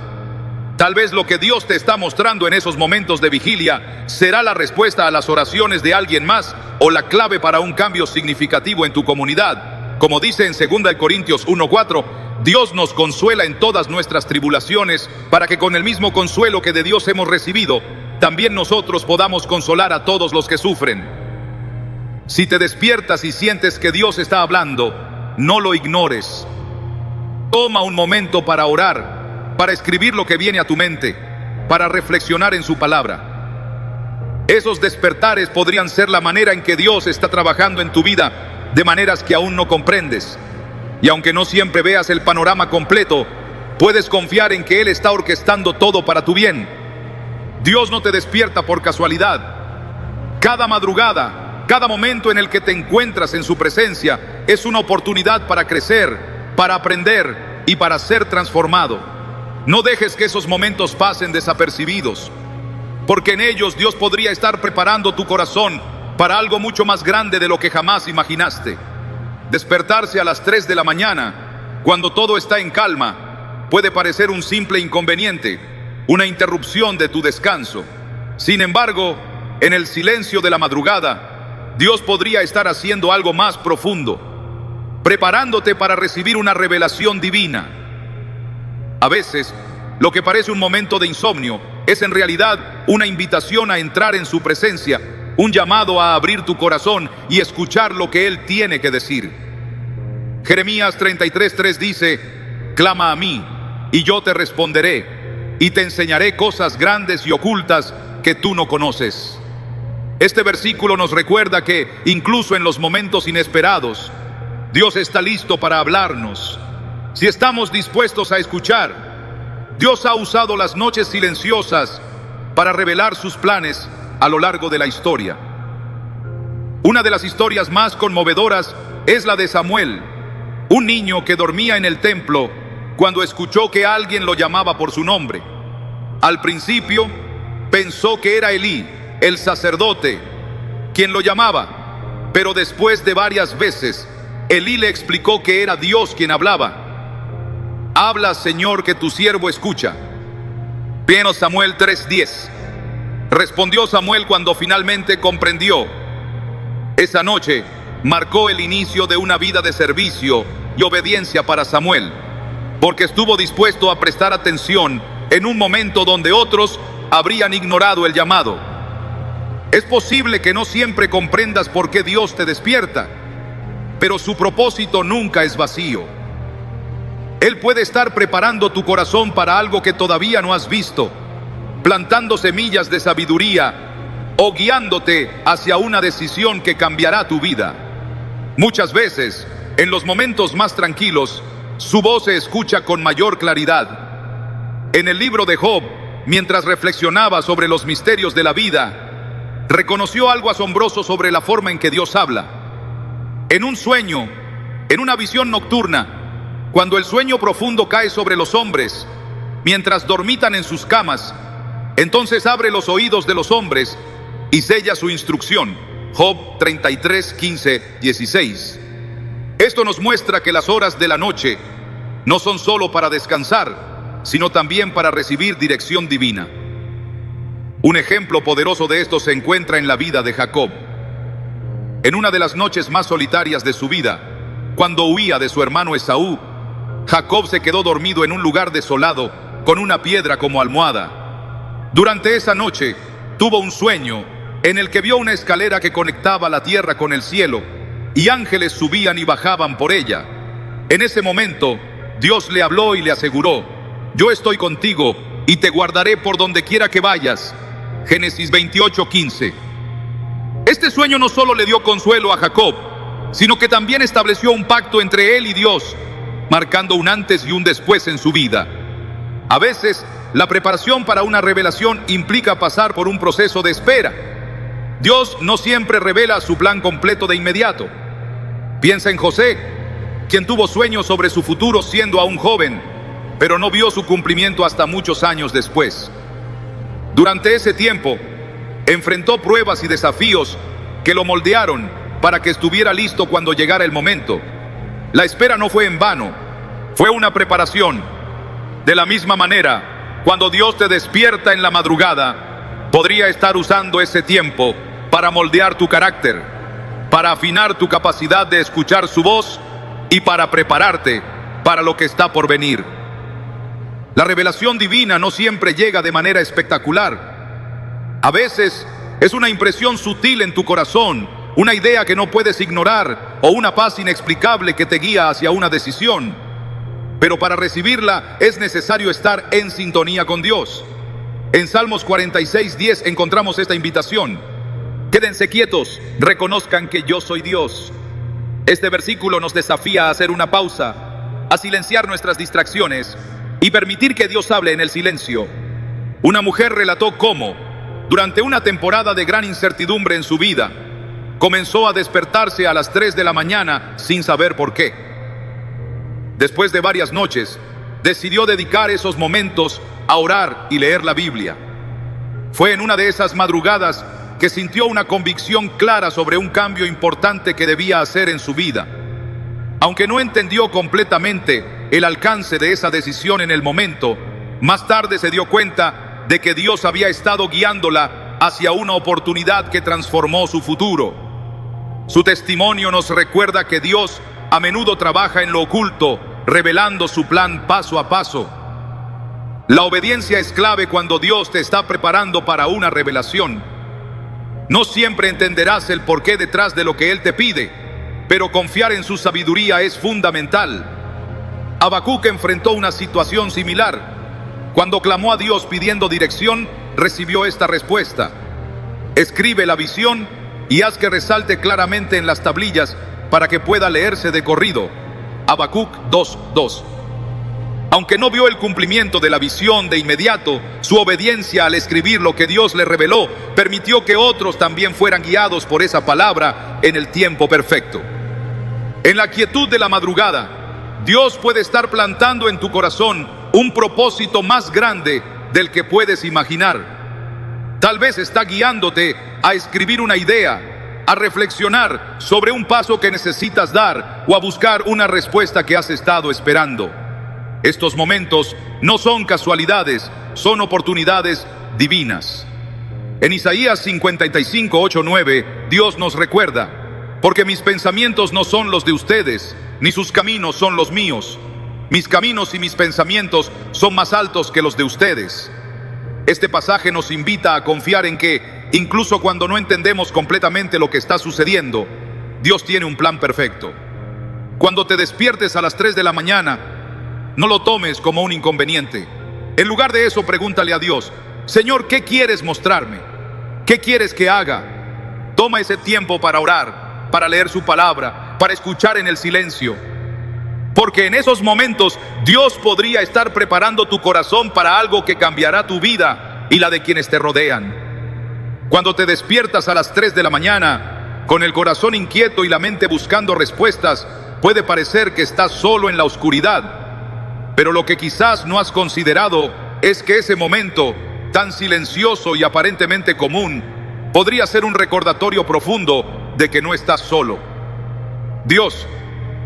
Tal vez lo que Dios te está mostrando en esos momentos de vigilia será la respuesta a las oraciones de alguien más o la clave para un cambio significativo en tu comunidad. Como dice en 2 Corintios 1:4, Dios nos consuela en todas nuestras tribulaciones para que con el mismo consuelo que de Dios hemos recibido, también nosotros podamos consolar a todos los que sufren. Si te despiertas y sientes que Dios está hablando, no lo ignores. Toma un momento para orar, para escribir lo que viene a tu mente, para reflexionar en su palabra. Esos despertares podrían ser la manera en que Dios está trabajando en tu vida de maneras que aún no comprendes. Y aunque no siempre veas el panorama completo, puedes confiar en que Él está orquestando todo para tu bien. Dios no te despierta por casualidad. Cada madrugada, cada momento en el que te encuentras en su presencia es una oportunidad para crecer, para aprender y para ser transformado. No dejes que esos momentos pasen desapercibidos, porque en ellos Dios podría estar preparando tu corazón para algo mucho más grande de lo que jamás imaginaste. Despertarse a las 3 de la mañana, cuando todo está en calma, puede parecer un simple inconveniente, una interrupción de tu descanso. Sin embargo, en el silencio de la madrugada, Dios podría estar haciendo algo más profundo, preparándote para recibir una revelación divina. A veces, lo que parece un momento de insomnio es en realidad una invitación a entrar en su presencia, un llamado a abrir tu corazón y escuchar lo que Él tiene que decir. Jeremías 33:3 dice: clama a mí, y yo te responderé, y te enseñaré cosas grandes y ocultas que tú no conoces. Este versículo nos recuerda que, incluso en los momentos inesperados, Dios está listo para hablarnos. Si estamos dispuestos a escuchar, Dios ha usado las noches silenciosas para revelar sus planes a lo largo de la historia. Una de las historias más conmovedoras es la de Samuel, un niño que dormía en el templo cuando escuchó que alguien lo llamaba por su nombre. Al principio pensó que era Elí, el sacerdote, quien lo llamaba, pero después de varias veces, Elí le explicó que era Dios quien hablaba. Habla, Señor, que tu siervo escucha. 1 Samuel 3:10. Respondió Samuel cuando finalmente comprendió. Esa noche, marcó el inicio de una vida de servicio y obediencia para Samuel, porque estuvo dispuesto a prestar atención en un momento donde otros habrían ignorado el llamado. Es posible que no siempre comprendas por qué Dios te despierta, pero su propósito nunca es vacío. Él puede estar preparando tu corazón para algo que todavía no has visto, plantando semillas de sabiduría o guiándote hacia una decisión que cambiará tu vida. Muchas veces, en los momentos más tranquilos, su voz se escucha con mayor claridad. En el libro de Job, mientras reflexionaba sobre los misterios de la vida, reconoció algo asombroso sobre la forma en que Dios habla. En un sueño, en una visión nocturna, cuando el sueño profundo cae sobre los hombres, mientras dormitan en sus camas, entonces abre los oídos de los hombres y sella su instrucción. Job 33, 15, 16. Esto nos muestra que las horas de la noche no son solo para descansar, sino también para recibir dirección divina. Un ejemplo poderoso de esto se encuentra en la vida de Jacob. En una de las noches más solitarias de su vida, cuando huía de su hermano Esaú, Jacob se quedó dormido en un lugar desolado con una piedra como almohada. Durante esa noche tuvo un sueño en el que vio una escalera que conectaba la tierra con el cielo y ángeles subían y bajaban por ella. En ese momento, Dios le habló y le aseguró: yo estoy contigo y te guardaré por donde quiera que vayas. Génesis 28, 15. Este sueño no solo le dio consuelo a Jacob, sino que también estableció un pacto entre él y Dios, marcando un antes y un después en su vida. A veces, la preparación para una revelación implica pasar por un proceso de espera. Dios no siempre revela su plan completo de inmediato. Piensa en José, quien tuvo sueños sobre su futuro siendo aún joven, pero no vio su cumplimiento hasta muchos años después. Durante ese tiempo, enfrentó pruebas y desafíos que lo moldearon para que estuviera listo cuando llegara el momento. La espera no fue en vano, fue una preparación. De la misma manera, cuando Dios te despierta en la madrugada, podría estar usando ese tiempo para moldear tu carácter, para afinar tu capacidad de escuchar su voz y para prepararte para lo que está por venir. La revelación divina no siempre llega de manera espectacular. A veces es una impresión sutil en tu corazón, una idea que no puedes ignorar o una paz inexplicable que te guía hacia una decisión. Pero para recibirla es necesario estar en sintonía con Dios. En Salmos 46, 10 encontramos esta invitación: quédense quietos, reconozcan que yo soy Dios. Este versículo nos desafía a hacer una pausa, a silenciar nuestras distracciones y permitir que Dios hable en el silencio. Una mujer relató cómo, durante una temporada de gran incertidumbre en su vida, comenzó a despertarse a las 3 de la mañana sin saber por qué. Después de varias noches, decidió dedicar esos momentos a orar y leer la Biblia. Fue en una de esas madrugadas que sintió una convicción clara sobre un cambio importante que debía hacer en su vida. Aunque no entendió completamente el alcance de esa decisión en el momento, más tarde se dio cuenta de que Dios había estado guiándola hacia una oportunidad que transformó su futuro. Su testimonio nos recuerda que Dios a menudo trabaja en lo oculto, revelando su plan paso a paso. La obediencia es clave cuando Dios te está preparando para una revelación. No siempre entenderás el porqué detrás de lo que Él te pide, pero confiar en su sabiduría es fundamental. Habacuc enfrentó una situación similar. Cuando clamó a Dios pidiendo dirección, recibió esta respuesta: escribe la visión y haz que resalte claramente en las tablillas para que pueda leerse de corrido. Habacuc 2:2. Aunque no vio el cumplimiento de la visión de inmediato, su obediencia al escribir lo que Dios le reveló permitió que otros también fueran guiados por esa palabra en el tiempo perfecto. En la quietud de la madrugada, Dios puede estar plantando en tu corazón un propósito más grande del que puedes imaginar. Tal vez está guiándote a escribir una idea, a reflexionar sobre un paso que necesitas dar o a buscar una respuesta que has estado esperando. Estos momentos no son casualidades, son oportunidades divinas. En Isaías 55, 8, 9, Dios nos recuerda: porque mis pensamientos no son los de ustedes, ni sus caminos son los míos. Mis caminos y mis pensamientos son más altos que los de ustedes. Este pasaje nos invita a confiar en que, incluso cuando no entendemos completamente lo que está sucediendo, Dios tiene un plan perfecto. Cuando te despiertes a las 3 de la mañana, no lo tomes como un inconveniente. En lugar de eso, pregúntale a Dios: Señor, ¿qué quieres mostrarme? ¿Qué quieres que haga? Toma ese tiempo para orar, para leer su palabra, para escuchar en el silencio. Porque en esos momentos Dios podría estar preparando tu corazón para algo que cambiará tu vida y la de quienes te rodean. Cuando te despiertas a las 3 de la mañana, con el corazón inquieto y la mente buscando respuestas, puede parecer que estás solo en la oscuridad. Pero lo que quizás no has considerado es que ese momento, tan silencioso y aparentemente común, podría ser un recordatorio profundo de que no estás solo. Dios,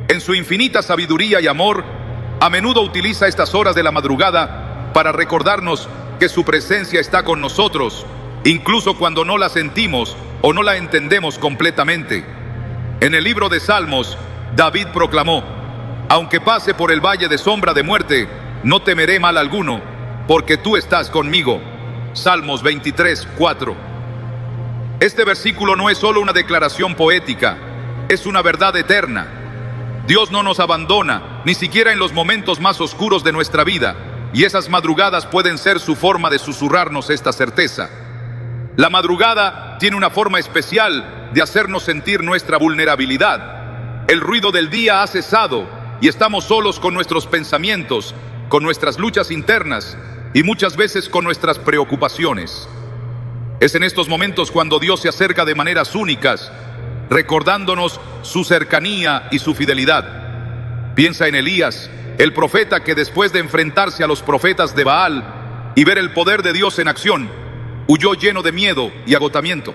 en su infinita sabiduría y amor, a menudo utiliza estas horas de la madrugada para recordarnos que su presencia está con nosotros, incluso cuando no la sentimos o no la entendemos completamente. En el libro de Salmos, David proclamó: aunque pase por el valle de sombra de muerte, no temeré mal alguno, porque tú estás conmigo. Salmos 23:4. Este versículo no es solo una declaración poética, es una verdad eterna. Dios no nos abandona, ni siquiera en los momentos más oscuros de nuestra vida, y esas madrugadas pueden ser su forma de susurrarnos esta certeza. La madrugada tiene una forma especial de hacernos sentir nuestra vulnerabilidad. El ruido del día ha cesado y estamos solos con nuestros pensamientos, con nuestras luchas internas y muchas veces con nuestras preocupaciones. Es en estos momentos cuando Dios se acerca de maneras únicas, recordándonos su cercanía y su fidelidad. Piensa en Elías, el profeta que después de enfrentarse a los profetas de Baal y ver el poder de Dios en acción, huyó lleno de miedo y agotamiento.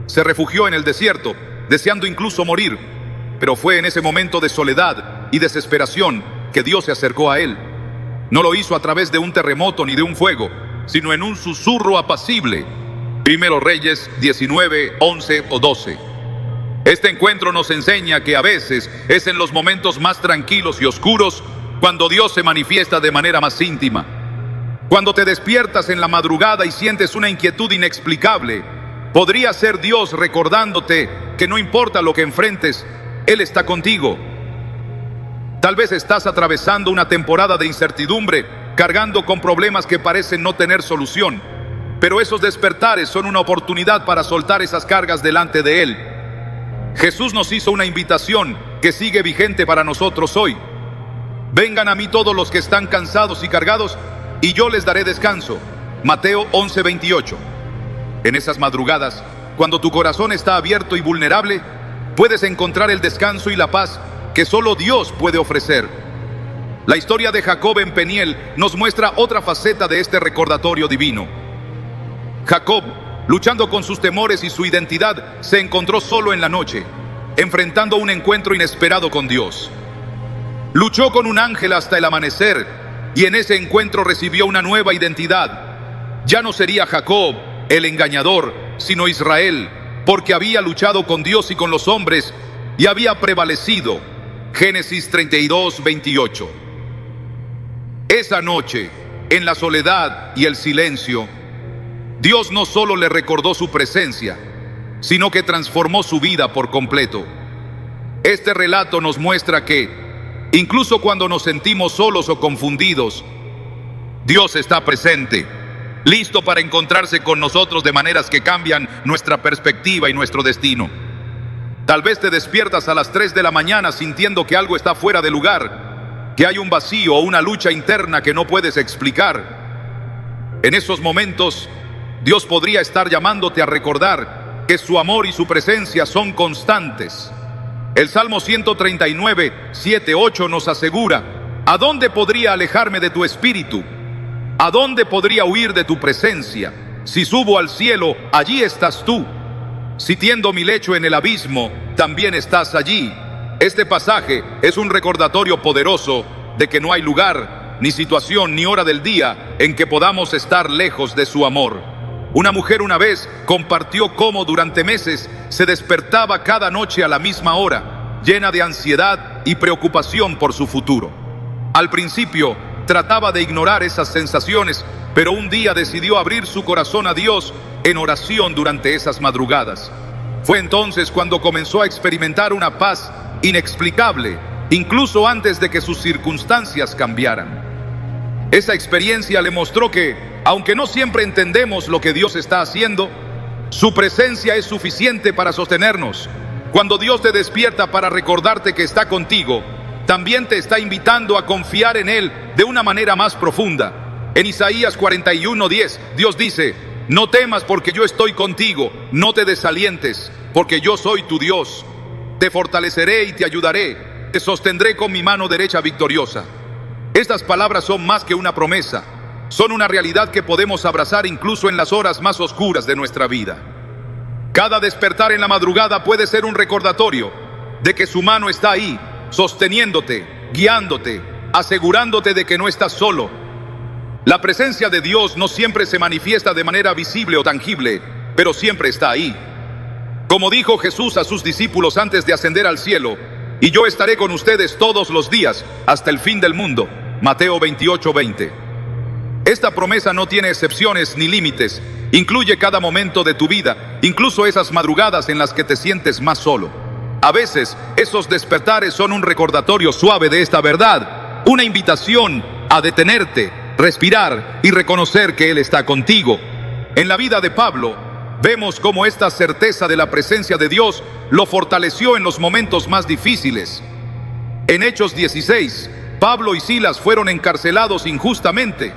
Se refugió en el desierto, deseando incluso morir, pero fue en ese momento de soledad y desesperación que Dios se acercó a él. No lo hizo a través de un terremoto ni de un fuego, sino en un susurro apacible. Primero Reyes 19, 11 o 12. Este encuentro nos enseña que a veces es en los momentos más tranquilos y oscuros cuando Dios se manifiesta de manera más íntima. Cuando te despiertas en la madrugada y sientes una inquietud inexplicable, podría ser Dios recordándote que no importa lo que enfrentes, Él está contigo. Tal vez estás atravesando una temporada de incertidumbre, cargando con problemas que parecen no tener solución, pero esos despertares son una oportunidad para soltar esas cargas delante de Él. Jesús nos hizo una invitación que sigue vigente para nosotros hoy. Vengan a mí todos los que están cansados y cargados, y yo les daré descanso. Mateo 11:28. En esas madrugadas, cuando tu corazón está abierto y vulnerable, puedes encontrar el descanso y la paz que solo Dios puede ofrecer. La historia de Jacob en Peniel nos muestra otra faceta de este recordatorio divino. Jacob, luchando con sus temores y su identidad, se encontró solo en la noche, enfrentando un encuentro inesperado con Dios. Luchó con un ángel hasta el amanecer, y en ese encuentro recibió una nueva identidad. Ya no sería Jacob, el engañador, sino Israel, porque había luchado con Dios y con los hombres, y había prevalecido. Génesis 32:28. Esa noche, en la soledad y el silencio, Dios no solo le recordó su presencia, sino que transformó su vida por completo. Este relato nos muestra que, incluso cuando nos sentimos solos o confundidos, Dios está presente, listo para encontrarse con nosotros de maneras que cambian nuestra perspectiva y nuestro destino. Tal vez te despiertas a las 3 de la mañana sintiendo que algo está fuera de lugar, que hay un vacío o una lucha interna que no puedes explicar. En esos momentos, Dios podría estar llamándote a recordar que su amor y su presencia son constantes. El Salmo 139, 7, 8 nos asegura: ¿a dónde podría alejarme de tu espíritu? ¿A dónde podría huir de tu presencia? Si subo al cielo, allí estás tú. Si tiendo mi lecho en el abismo, también estás allí. Este pasaje es un recordatorio poderoso de que no hay lugar, ni situación, ni hora del día en que podamos estar lejos de su amor. Una mujer una vez compartió cómo durante meses se despertaba cada noche a la misma hora, llena de ansiedad y preocupación por su futuro. Al principio trataba de ignorar esas sensaciones, pero un día decidió abrir su corazón a Dios en oración durante esas madrugadas. Fue entonces cuando comenzó a experimentar una paz inexplicable, incluso antes de que sus circunstancias cambiaran. Esa experiencia le mostró que, aunque no siempre entendemos lo que Dios está haciendo, su presencia es suficiente para sostenernos. Cuando Dios te despierta para recordarte que está contigo, también te está invitando a confiar en Él de una manera más profunda. En Isaías 41:10, Dios dice: no temas porque yo estoy contigo, no te desalientes, porque yo soy tu Dios. Te fortaleceré y te ayudaré, te sostendré con mi mano derecha victoriosa. Estas palabras son más que una promesa, son una realidad que podemos abrazar incluso en las horas más oscuras de nuestra vida. Cada despertar en la madrugada puede ser un recordatorio de que su mano está ahí, sosteniéndote, guiándote, asegurándote de que no estás solo. La presencia de Dios no siempre se manifiesta de manera visible o tangible, pero siempre está ahí. Como dijo Jesús a sus discípulos antes de ascender al cielo: y yo estaré con ustedes todos los días hasta el fin del mundo. Mateo 28:20. Esta promesa no tiene excepciones ni límites, incluye cada momento de tu vida, incluso esas madrugadas en las que te sientes más solo. A veces, esos despertares son un recordatorio suave de esta verdad, una invitación a detenerte, respirar y reconocer que Él está contigo. En la vida de Pablo, vemos cómo esta certeza de la presencia de Dios lo fortaleció en los momentos más difíciles. En Hechos 16, Pablo y Silas fueron encarcelados injustamente,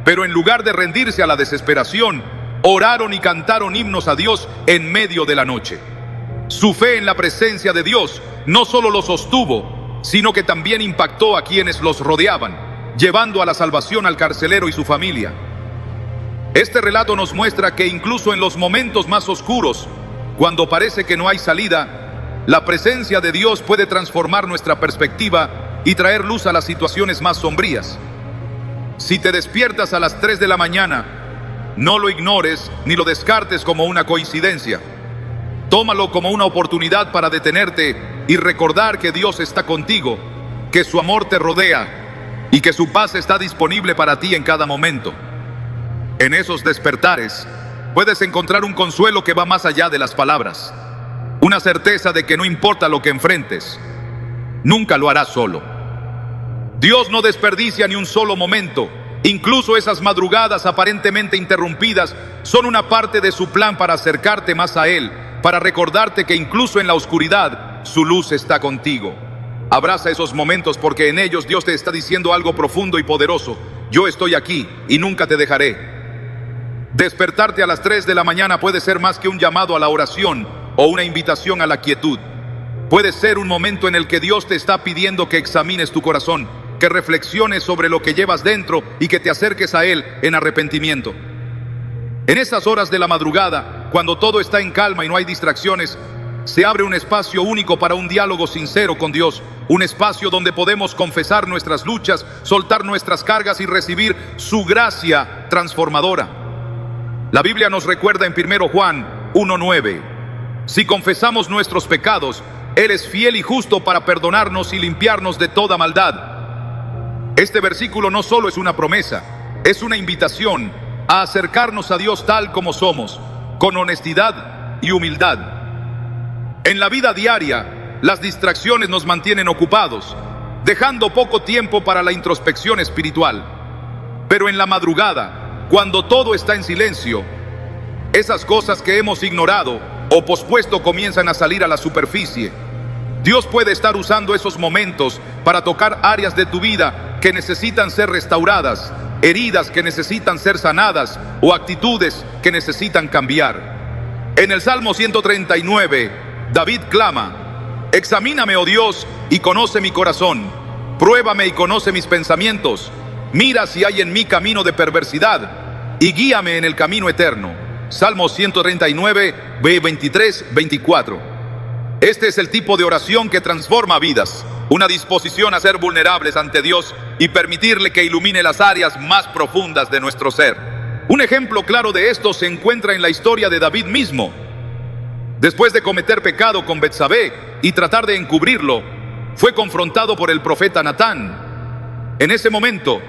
pero en lugar de rendirse a la desesperación, oraron y cantaron himnos a Dios en medio de la noche. Su fe en la presencia de Dios no solo los sostuvo, sino que también impactó a quienes los rodeaban, llevando a la salvación al carcelero y su familia. Este relato nos muestra que incluso en los momentos más oscuros, cuando parece que no hay salida, la presencia de Dios puede transformar nuestra perspectiva y traer luz a las situaciones más sombrías. Si te despiertas a las 3 de la mañana, no lo ignores ni lo descartes como una coincidencia. Tómalo como una oportunidad para detenerte y recordar que Dios está contigo, que su amor te rodea y que su paz está disponible para ti en cada momento. En esos despertares puedes encontrar un consuelo que va más allá de las palabras, una certeza de que no importa lo que enfrentes, nunca lo harás solo. Dios no desperdicia ni un solo momento. Incluso esas madrugadas aparentemente interrumpidas son una parte de su plan para acercarte más a Él, para recordarte que incluso en la oscuridad su luz está contigo. Abraza esos momentos, porque en ellos Dios te está diciendo algo profundo y poderoso: yo estoy aquí y nunca te dejaré. Despertarte a las 3 de la mañana puede ser más que un llamado a la oración o una invitación a la quietud. Puede ser un momento en el que Dios te está pidiendo que examines tu corazón, que reflexiones sobre lo que llevas dentro y que te acerques a Él en arrepentimiento. En esas horas de la madrugada, cuando todo está en calma y no hay distracciones, se abre un espacio único para un diálogo sincero con Dios, un espacio donde podemos confesar nuestras luchas, soltar nuestras cargas y recibir su gracia transformadora. La Biblia nos recuerda en 1 Juan 1:9: si confesamos nuestros pecados, Él es fiel y justo para perdonarnos y limpiarnos de toda maldad. Este versículo no solo es una promesa, es una invitación a acercarnos a Dios tal como somos, con honestidad y humildad. En la vida diaria, las distracciones nos mantienen ocupados, dejando poco tiempo para la introspección espiritual. Pero en la madrugada, cuando todo está en silencio, esas cosas que hemos ignorado o pospuesto comienzan a salir a la superficie. Dios puede estar usando esos momentos para tocar áreas de tu vida que necesitan ser restauradas, heridas que necesitan ser sanadas o actitudes que necesitan cambiar. En el Salmo 139, David clama: examíname, oh Dios, y conoce mi corazón. Pruébame y conoce mis pensamientos. Mira si hay en mí camino de perversidad y guíame en el camino eterno. Salmo 139, 23-24. Este es el tipo de oración que transforma vidas, una disposición a ser vulnerables ante Dios y permitirle que ilumine las áreas más profundas de nuestro ser. Un ejemplo claro de esto se encuentra en la historia de David mismo. Después de cometer pecado con Betsabé y tratar de encubrirlo, fue confrontado por el profeta Natán. En ese momento,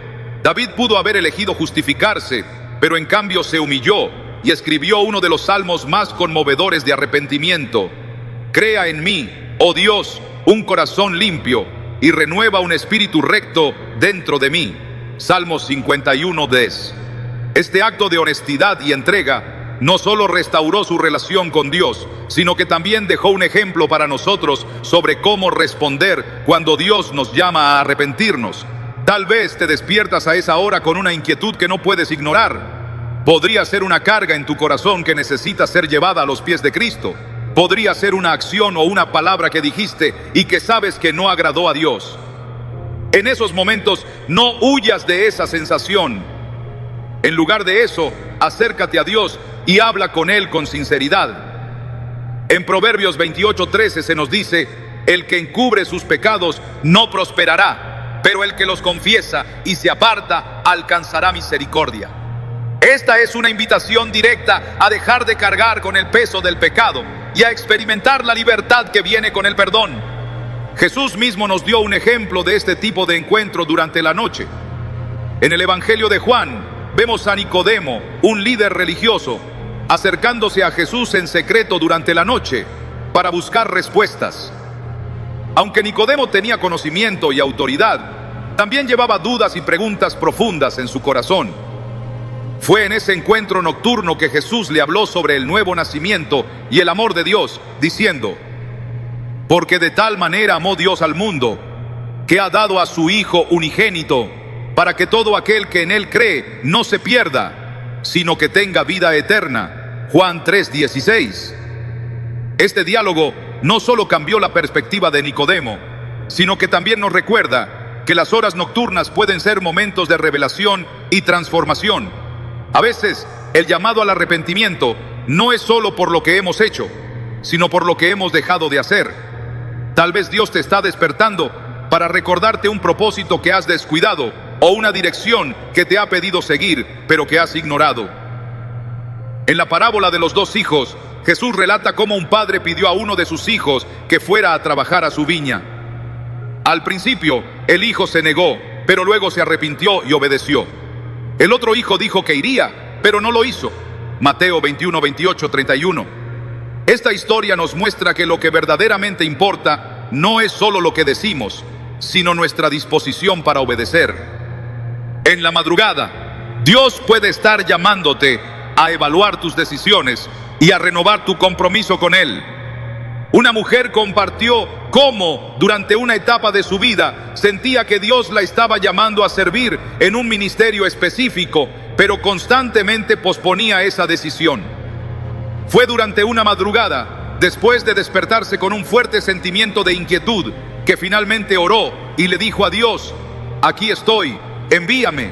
David pudo haber elegido justificarse, pero en cambio se humilló y escribió uno de los salmos más conmovedores de arrepentimiento. Crea en mí, oh Dios, un corazón limpio y renueva un espíritu recto dentro de mí. Salmos 51:10. Este acto de honestidad y entrega no solo restauró su relación con Dios, sino que también dejó un ejemplo para nosotros sobre cómo responder cuando Dios nos llama a arrepentirnos. Tal vez te despiertas a esa hora con una inquietud que no puedes ignorar. Podría ser una carga en tu corazón que necesita ser llevada a los pies de Cristo. Podría ser una acción o una palabra que dijiste y que sabes que no agradó a Dios. En esos momentos, no huyas de esa sensación. En lugar de eso, acércate a Dios y habla con Él con sinceridad. En Proverbios 28:13 se nos dice: el que encubre sus pecados no prosperará, pero el que los confiesa y se aparta alcanzará misericordia. Esta es una invitación directa a dejar de cargar con el peso del pecado y a experimentar la libertad que viene con el perdón. Jesús mismo nos dio un ejemplo de este tipo de encuentro durante la noche. En el Evangelio de Juan, vemos a Nicodemo, un líder religioso, acercándose a Jesús en secreto durante la noche para buscar respuestas. Aunque Nicodemo tenía conocimiento y autoridad, también llevaba dudas y preguntas profundas en su corazón. Fue en ese encuentro nocturno que Jesús le habló sobre el nuevo nacimiento y el amor de Dios, diciendo: porque de tal manera amó Dios al mundo, que ha dado a su Hijo unigénito, para que todo aquel que en Él cree no se pierda, sino que tenga vida eterna. Juan 3:16. Este diálogo no solo cambió la perspectiva de Nicodemo, sino que también nos recuerda que las horas nocturnas pueden ser momentos de revelación y transformación. A veces, el llamado al arrepentimiento no es solo por lo que hemos hecho, sino por lo que hemos dejado de hacer. Tal vez Dios te está despertando para recordarte un propósito que has descuidado o una dirección que te ha pedido seguir, pero que has ignorado. En la parábola de los dos hijos, Jesús relata cómo un padre pidió a uno de sus hijos que fuera a trabajar a su viña. Al principio, el hijo se negó, pero luego se arrepintió y obedeció. El otro hijo dijo que iría, pero no lo hizo. Mateo 21, 28, 31. Esta historia nos muestra que lo que verdaderamente importa no es solo lo que decimos, sino nuestra disposición para obedecer. En la madrugada, Dios puede estar llamándote a evaluar tus decisiones y a renovar tu compromiso con Él. Una mujer compartió cómo, durante una etapa de su vida, sentía que Dios la estaba llamando a servir en un ministerio específico, pero constantemente posponía esa decisión. Fue durante una madrugada, después de despertarse con un fuerte sentimiento de inquietud, que finalmente oró y le dijo a Dios: aquí estoy, envíame.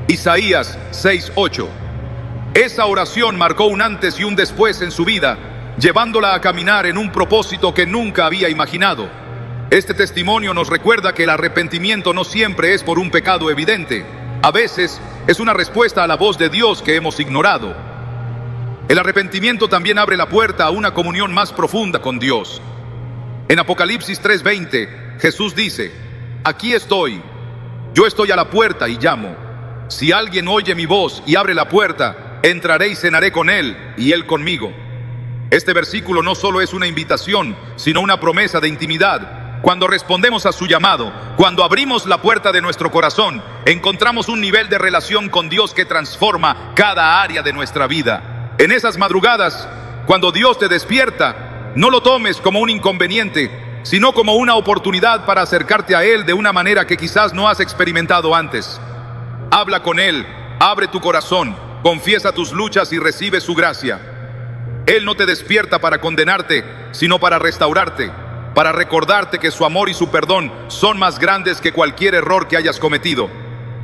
Isaías 6:8. Esa oración marcó un antes y un después en su vida, llevándola a caminar en un propósito que nunca había imaginado. Este testimonio nos recuerda que el arrepentimiento no siempre es por un pecado evidente. A veces es una respuesta a la voz de Dios que hemos ignorado. El arrepentimiento también abre la puerta a una comunión más profunda con Dios. En Apocalipsis 3:20, Jesús dice: aquí estoy, yo estoy a la puerta y llamo. Si alguien oye mi voz y abre la puerta, entraré y cenaré con él y él conmigo. Este versículo no solo es una invitación, sino una promesa de intimidad. Cuando respondemos a su llamado, cuando abrimos la puerta de nuestro corazón, encontramos un nivel de relación con Dios que transforma cada área de nuestra vida. En esas madrugadas, cuando Dios te despierta, no lo tomes como un inconveniente, sino como una oportunidad para acercarte a Él de una manera que quizás no has experimentado antes. Habla con Él, abre tu corazón, confiesa tus luchas y recibe su gracia. Él no te despierta para condenarte, sino para restaurarte, para recordarte que su amor y su perdón son más grandes que cualquier error que hayas cometido.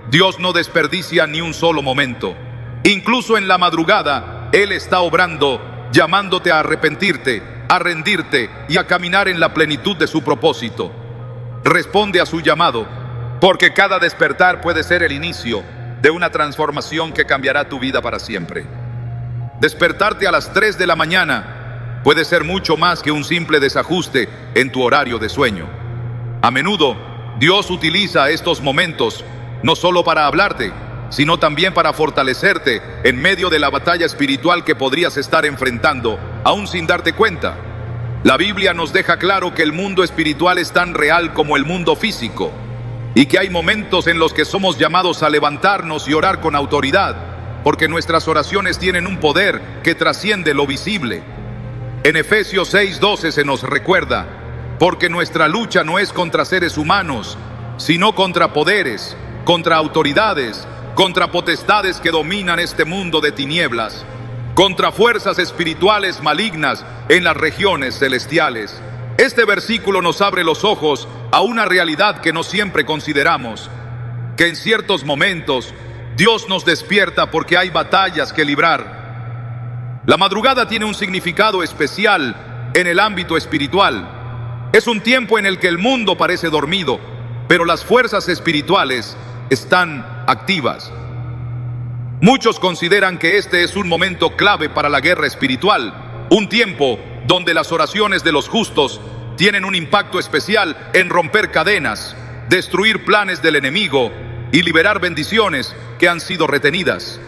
Dios no desperdicia ni un solo momento. Incluso en la madrugada, Él está obrando, llamándote a arrepentirte, a rendirte y a caminar en la plenitud de su propósito. Responde a su llamado, porque cada despertar puede ser el inicio de una transformación que cambiará tu vida para siempre. Despertarte a las 3 de la mañana puede ser mucho más que un simple desajuste en tu horario de sueño. A menudo, Dios utiliza estos momentos no solo para hablarte, sino también para fortalecerte en medio de la batalla espiritual que podrías estar enfrentando, aún sin darte cuenta. La Biblia nos deja claro que el mundo espiritual es tan real como el mundo físico, y que hay momentos en los que somos llamados a levantarnos y orar con autoridad, porque nuestras oraciones tienen un poder que trasciende lo visible. En Efesios 6:12 se nos recuerda: porque nuestra lucha no es contra seres humanos, sino contra poderes, contra autoridades, contra potestades que dominan este mundo de tinieblas, contra fuerzas espirituales malignas en las regiones celestiales. Este versículo nos abre los ojos a una realidad que no siempre consideramos, que en ciertos momentos Dios nos despierta porque hay batallas que librar. La madrugada tiene un significado especial en el ámbito espiritual. Es un tiempo en el que el mundo parece dormido, pero las fuerzas espirituales están activas. Muchos consideran que este es un momento clave para la guerra espiritual, un tiempo donde las oraciones de los justos tienen un impacto especial en romper cadenas, destruir planes del enemigo y liberar bendiciones que han sido retenidas.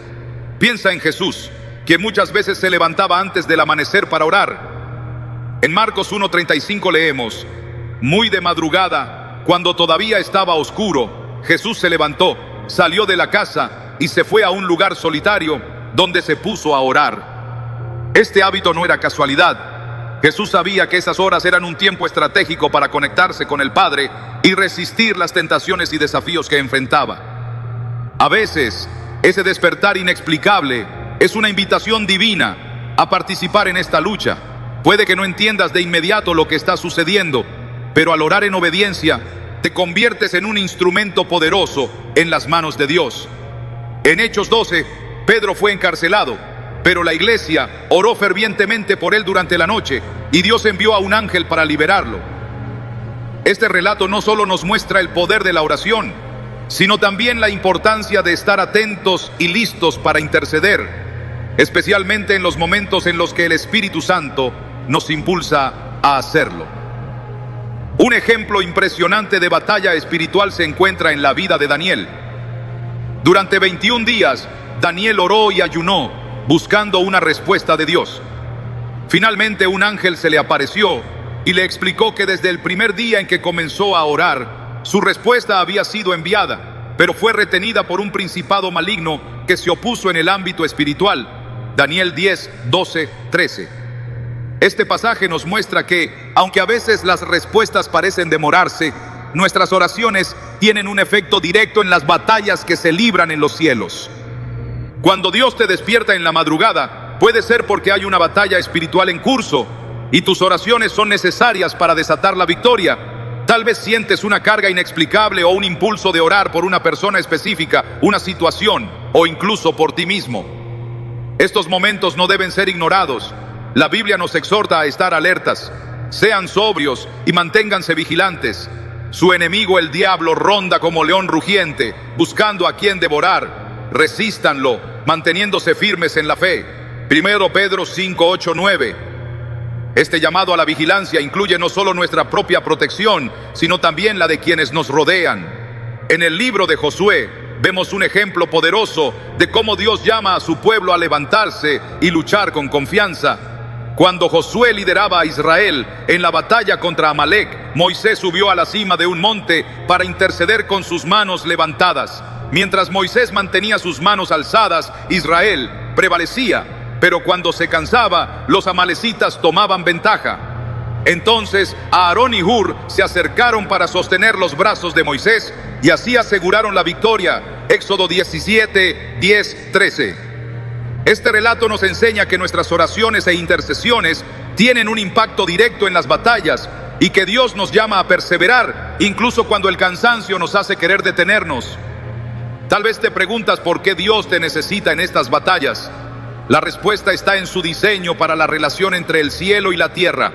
Piensa en Jesús, que muchas veces se levantaba antes del amanecer para orar. En Marcos 1:35 leemos: muy de madrugada, cuando todavía estaba oscuro, Jesús se levantó, salió de la casa y se fue a un lugar solitario donde se puso a orar. Este hábito no era casualidad. Jesús sabía que esas horas eran un tiempo estratégico para conectarse con el Padre y resistir las tentaciones y desafíos que enfrentaba. A veces, ese despertar inexplicable es una invitación divina a participar en esta lucha. Puede que no entiendas de inmediato lo que está sucediendo, pero al orar en obediencia, te conviertes en un instrumento poderoso en las manos de Dios. En Hechos 12, Pedro fue encarcelado, pero la iglesia oró fervientemente por él durante la noche y Dios envió a un ángel para liberarlo. Este relato no solo nos muestra el poder de la oración, sino también la importancia de estar atentos y listos para interceder, especialmente en los momentos en los que el Espíritu Santo nos impulsa a hacerlo. Un ejemplo impresionante de batalla espiritual se encuentra en la vida de Daniel. Durante 21 días, Daniel oró y ayunó, buscando una respuesta de Dios. Finalmente, un ángel se le apareció y le explicó que desde el primer día en que comenzó a orar, su respuesta había sido enviada, pero fue retenida por un principado maligno que se opuso en el ámbito espiritual. Daniel 10, 12, 13. Este pasaje nos muestra que, aunque a veces las respuestas parecen demorarse, nuestras oraciones tienen un efecto directo en las batallas que se libran en los cielos. Cuando Dios te despierta en la madrugada, puede ser porque hay una batalla espiritual en curso y tus oraciones son necesarias para desatar la victoria. Tal vez sientes una carga inexplicable o un impulso de orar por una persona específica, una situación o incluso por ti mismo. Estos momentos no deben ser ignorados. La Biblia nos exhorta a estar alertas. Sean sobrios y manténganse vigilantes. Su enemigo, el diablo, ronda como león rugiente, buscando a quien devorar. Resístanlo, manteniéndose firmes en la fe. 1 Pedro 5, 8, 9. Este llamado a la vigilancia incluye no solo nuestra propia protección, sino también la de quienes nos rodean. En el libro de Josué vemos un ejemplo poderoso de cómo Dios llama a su pueblo a levantarse y luchar con confianza. Cuando Josué lideraba a Israel en la batalla contra Amalek, Moisés subió a la cima de un monte para interceder con sus manos levantadas. Mientras Moisés mantenía sus manos alzadas, Israel prevalecía, pero cuando se cansaba, los amalecitas tomaban ventaja. Entonces Aarón y Hur se acercaron para sostener los brazos de Moisés y así aseguraron la victoria. Éxodo 17, 10, 13. Este relato nos enseña que nuestras oraciones e intercesiones tienen un impacto directo en las batallas y que Dios nos llama a perseverar, incluso cuando el cansancio nos hace querer detenernos. Tal vez te preguntas por qué Dios te necesita en estas batallas. La respuesta está en su diseño para la relación entre el cielo y la tierra.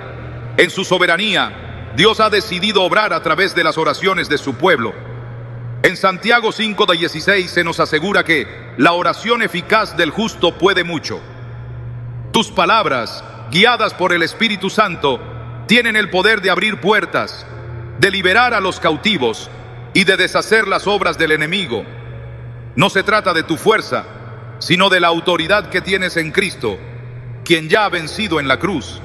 En su soberanía, Dios ha decidido obrar a través de las oraciones de su pueblo. En Santiago 5:16 se nos asegura que la oración eficaz del justo puede mucho. Tus palabras, guiadas por el Espíritu Santo, tienen el poder de abrir puertas, de liberar a los cautivos y de deshacer las obras del enemigo. No se trata de tu fuerza, sino de la autoridad que tienes en Cristo, quien ya ha vencido en la cruz.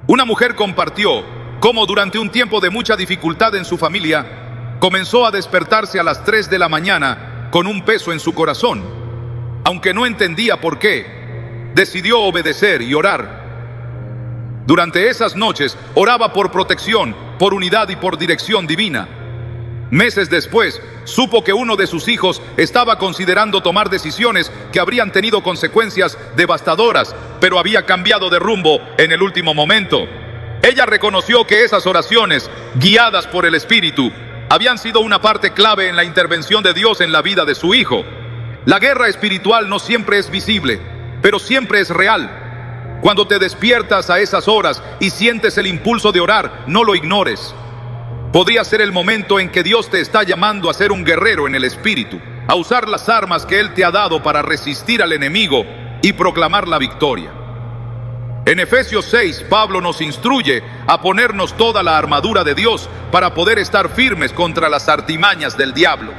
Una mujer compartió cómo durante un tiempo de mucha dificultad en su familia, comenzó a despertarse a las 3 de la mañana con un peso en su corazón. Aunque no entendía por qué, decidió obedecer y orar. Durante esas noches oraba por protección, por unidad y por dirección divina. Meses después, supo que uno de sus hijos estaba considerando tomar decisiones que habrían tenido consecuencias devastadoras, pero había cambiado de rumbo en el último momento. Ella reconoció que esas oraciones, guiadas por el Espíritu, habían sido una parte clave en la intervención de Dios en la vida de su hijo. La guerra espiritual no siempre es visible, pero siempre es real. Cuando te despiertas a esas horas y sientes el impulso de orar, no lo ignores. Podría ser el momento en que Dios te está llamando a ser un guerrero en el Espíritu, a usar las armas que Él te ha dado para resistir al enemigo y proclamar la victoria. En Efesios 6, Pablo nos instruye a ponernos toda la armadura de Dios para poder estar firmes contra las artimañas del diablo.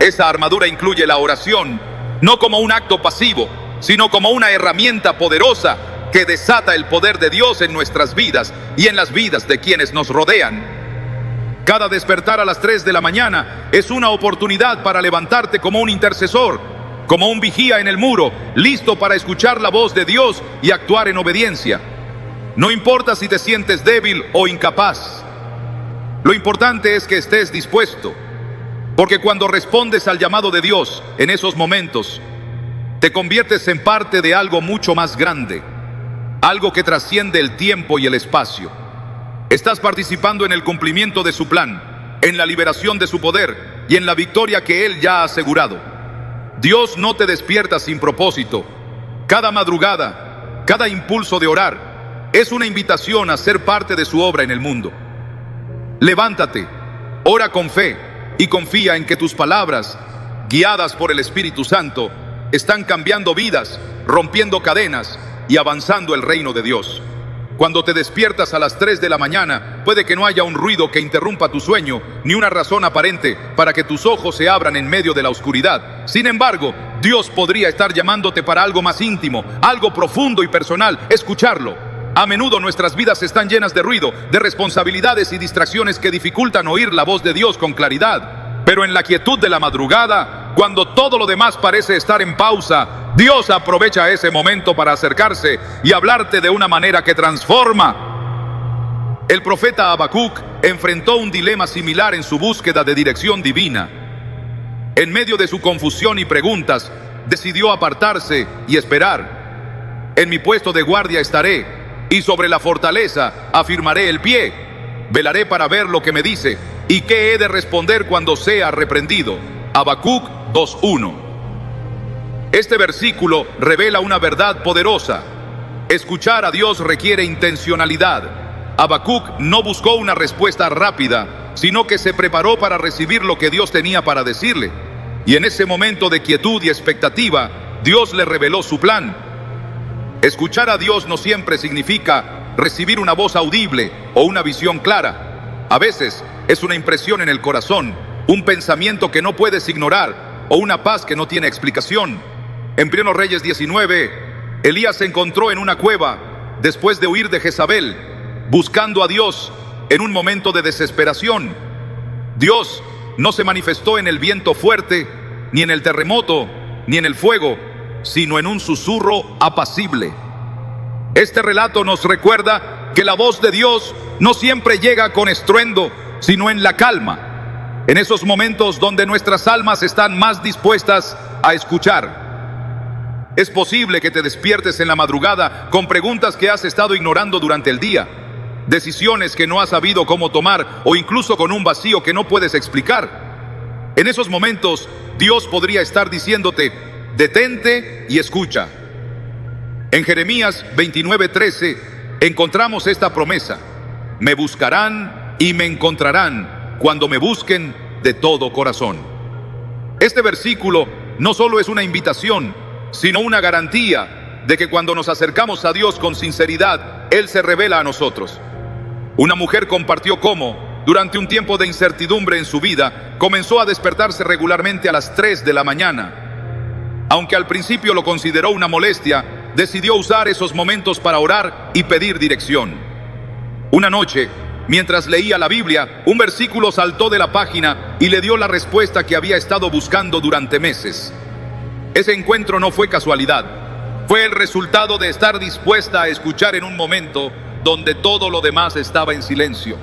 Esa armadura incluye la oración, no como un acto pasivo, sino como una herramienta poderosa que desata el poder de Dios en nuestras vidas y en las vidas de quienes nos rodean. Cada despertar a las 3 de la mañana es una oportunidad para levantarte como un intercesor, como un vigía en el muro, listo para escuchar la voz de Dios y actuar en obediencia. No importa si te sientes débil o incapaz. Lo importante es que estés dispuesto, porque cuando respondes al llamado de Dios en esos momentos, te conviertes en parte de algo mucho más grande, algo que trasciende el tiempo y el espacio. Estás participando en el cumplimiento de su plan, en la liberación de su poder y en la victoria que Él ya ha asegurado. Dios no te despierta sin propósito. Cada madrugada, cada impulso de orar, es una invitación a ser parte de su obra en el mundo. Levántate, ora con fe y confía en que tus palabras, guiadas por el Espíritu Santo, están cambiando vidas, rompiendo cadenas y avanzando el reino de Dios. Cuando te despiertas a las 3 de la mañana, puede que no haya un ruido que interrumpa tu sueño, ni una razón aparente para que tus ojos se abran en medio de la oscuridad. Sin embargo, Dios podría estar llamándote para algo más íntimo, algo profundo y personal. Escucharlo. A menudo nuestras vidas están llenas de ruido, de responsabilidades y distracciones que dificultan oír la voz de Dios con claridad. Pero en la quietud de la madrugada, cuando todo lo demás parece estar en pausa, Dios aprovecha ese momento para acercarse y hablarte de una manera que transforma. El profeta Habacuc enfrentó un dilema similar en su búsqueda de dirección divina. En medio de su confusión y preguntas, decidió apartarse y esperar. En mi puesto de guardia estaré, y sobre la fortaleza afirmaré el pie. Velaré para ver lo que me dice, y qué he de responder cuando sea reprendido. Habacuc 2:1. Este versículo revela una verdad poderosa. Escuchar a Dios requiere intencionalidad. Habacuc no buscó una respuesta rápida, sino que se preparó para recibir lo que Dios tenía para decirle. Y en ese momento de quietud y expectativa, Dios le reveló su plan. Escuchar a Dios no siempre significa recibir una voz audible o una visión clara. A veces es una impresión en el corazón, un pensamiento que no puedes ignorar o una paz que no tiene explicación. En 1 Reyes 19, Elías se encontró en una cueva después de huir de Jezabel, buscando a Dios en un momento de desesperación. Dios no se manifestó en el viento fuerte, ni en el terremoto, ni en el fuego, sino en un susurro apacible. Este relato nos recuerda que la voz de Dios no siempre llega con estruendo, sino en la calma, en esos momentos donde nuestras almas están más dispuestas a escuchar. Es posible que te despiertes en la madrugada con preguntas que has estado ignorando durante el día, decisiones que no has sabido cómo tomar o incluso con un vacío que no puedes explicar. En esos momentos, Dios podría estar diciéndote: detente y escucha. En Jeremías 29:13 encontramos esta promesa: me buscarán y me encontrarán cuando me busquen de todo corazón. Este versículo no solo es una invitación, sino una garantía de que cuando nos acercamos a Dios con sinceridad, Él se revela a nosotros. Una mujer compartió cómo, durante un tiempo de incertidumbre en su vida, comenzó a despertarse regularmente a las 3 de la mañana. Aunque al principio lo consideró una molestia, decidió usar esos momentos para orar y pedir dirección. Una noche, mientras leía la Biblia, un versículo saltó de la página y le dio la respuesta que había estado buscando durante meses. Ese encuentro no fue casualidad, fue el resultado de estar dispuesta a escuchar en un momento donde todo lo demás estaba en silencio.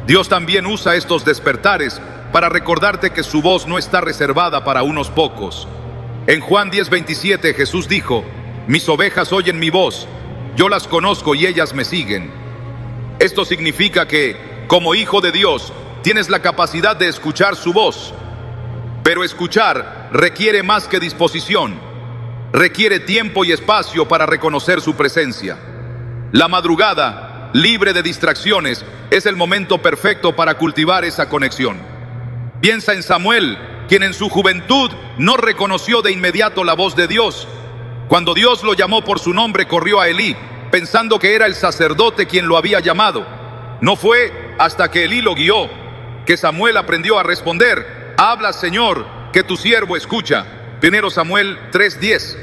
Dios también usa estos despertares para recordarte que su voz no está reservada para unos pocos. En Juan 10:27 Jesús dijo: mis ovejas oyen mi voz, yo las conozco y ellas me siguen. Esto significa que, como hijo de Dios, tienes la capacidad de escuchar su voz. Pero escuchar requiere más que disposición, requiere tiempo y espacio para reconocer su presencia. La madrugada, libre de distracciones, es el momento perfecto para cultivar esa conexión. Piensa en Samuel, quien en su juventud no reconoció de inmediato la voz de Dios. Cuando Dios lo llamó por su nombre, corrió a Elí, pensando que era el sacerdote quien lo había llamado. No fue hasta que Elí lo guió que Samuel aprendió a responder: habla, Señor, que tu siervo escucha. 1 Samuel 3:10.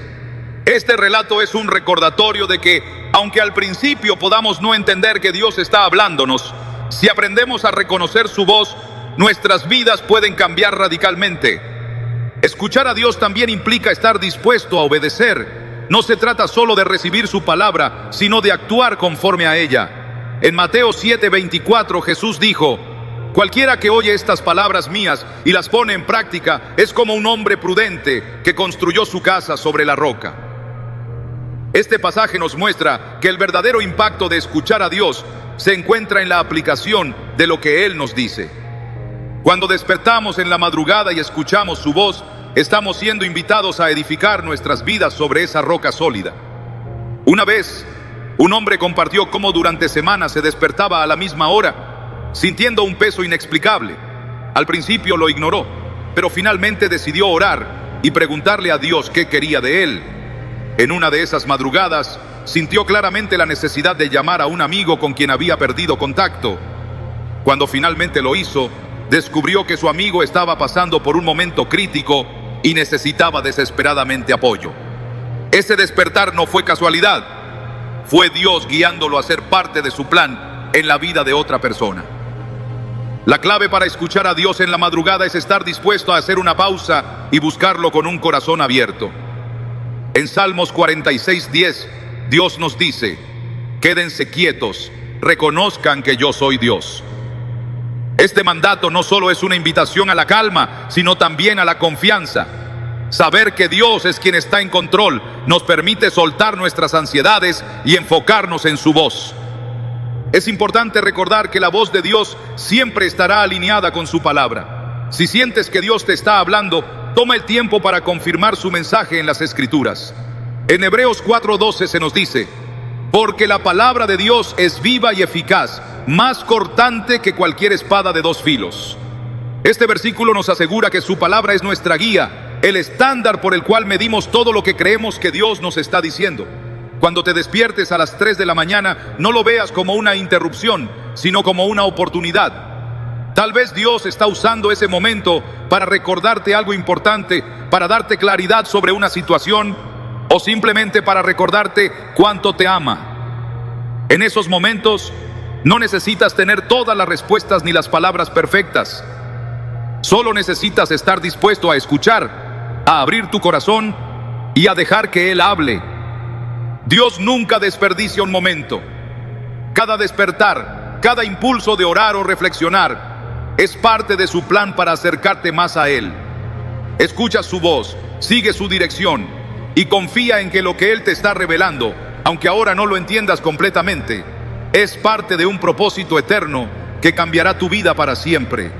Este relato es un recordatorio de que, aunque al principio podamos no entender que Dios está hablándonos, si aprendemos a reconocer su voz, nuestras vidas pueden cambiar radicalmente. Escuchar a Dios también implica estar dispuesto a obedecer. No se trata solo de recibir su palabra, sino de actuar conforme a ella. En Mateo 7:24 Jesús dijo: cualquiera que oye estas palabras mías y las pone en práctica es como un hombre prudente que construyó su casa sobre la roca. Este pasaje nos muestra que el verdadero impacto de escuchar a Dios se encuentra en la aplicación de lo que Él nos dice. Cuando despertamos en la madrugada y escuchamos su voz, estamos siendo invitados a edificar nuestras vidas sobre esa roca sólida. Una vez, un hombre compartió cómo durante semanas se despertaba a la misma hora, sintiendo un peso inexplicable. Al principio lo ignoró, pero finalmente decidió orar y preguntarle a Dios qué quería de él. En una de esas madrugadas, sintió claramente la necesidad de llamar a un amigo con quien había perdido contacto. Cuando finalmente lo hizo, descubrió que su amigo estaba pasando por un momento crítico y necesitaba desesperadamente apoyo. Ese despertar no fue casualidad, fue Dios guiándolo a ser parte de su plan en la vida de otra persona. La clave para escuchar a Dios en la madrugada es estar dispuesto a hacer una pausa y buscarlo con un corazón abierto. En Salmos 46:10, Dios nos dice: quédense quietos, reconozcan que yo soy Dios. Este mandato no solo es una invitación a la calma, sino también a la confianza. Saber que Dios es quien está en control nos permite soltar nuestras ansiedades y enfocarnos en su voz. Es importante recordar que la voz de Dios siempre estará alineada con su palabra. Si sientes que Dios te está hablando, toma el tiempo para confirmar su mensaje en las Escrituras. En Hebreos 4:12 se nos dice: porque la palabra de Dios es viva y eficaz, más cortante que cualquier espada de dos filos. Este versículo nos asegura que su palabra es nuestra guía, el estándar por el cual medimos todo lo que creemos que Dios nos está diciendo. Cuando te despiertes a las 3 de la mañana, no lo veas como una interrupción, sino como una oportunidad. Tal vez Dios está usando ese momento para recordarte algo importante, para darte claridad sobre una situación, o simplemente para recordarte cuánto te ama. En esos momentos no necesitas tener todas las respuestas ni las palabras perfectas. Solo necesitas estar dispuesto a escuchar, a abrir tu corazón y a dejar que Él hable. Dios nunca desperdicia un momento. Cada despertar, cada impulso de orar o reflexionar es parte de su plan para acercarte más a Él. Escucha su voz, sigue su dirección y confía en que lo que Él te está revelando, aunque ahora no lo entiendas completamente, es parte de un propósito eterno que cambiará tu vida para siempre.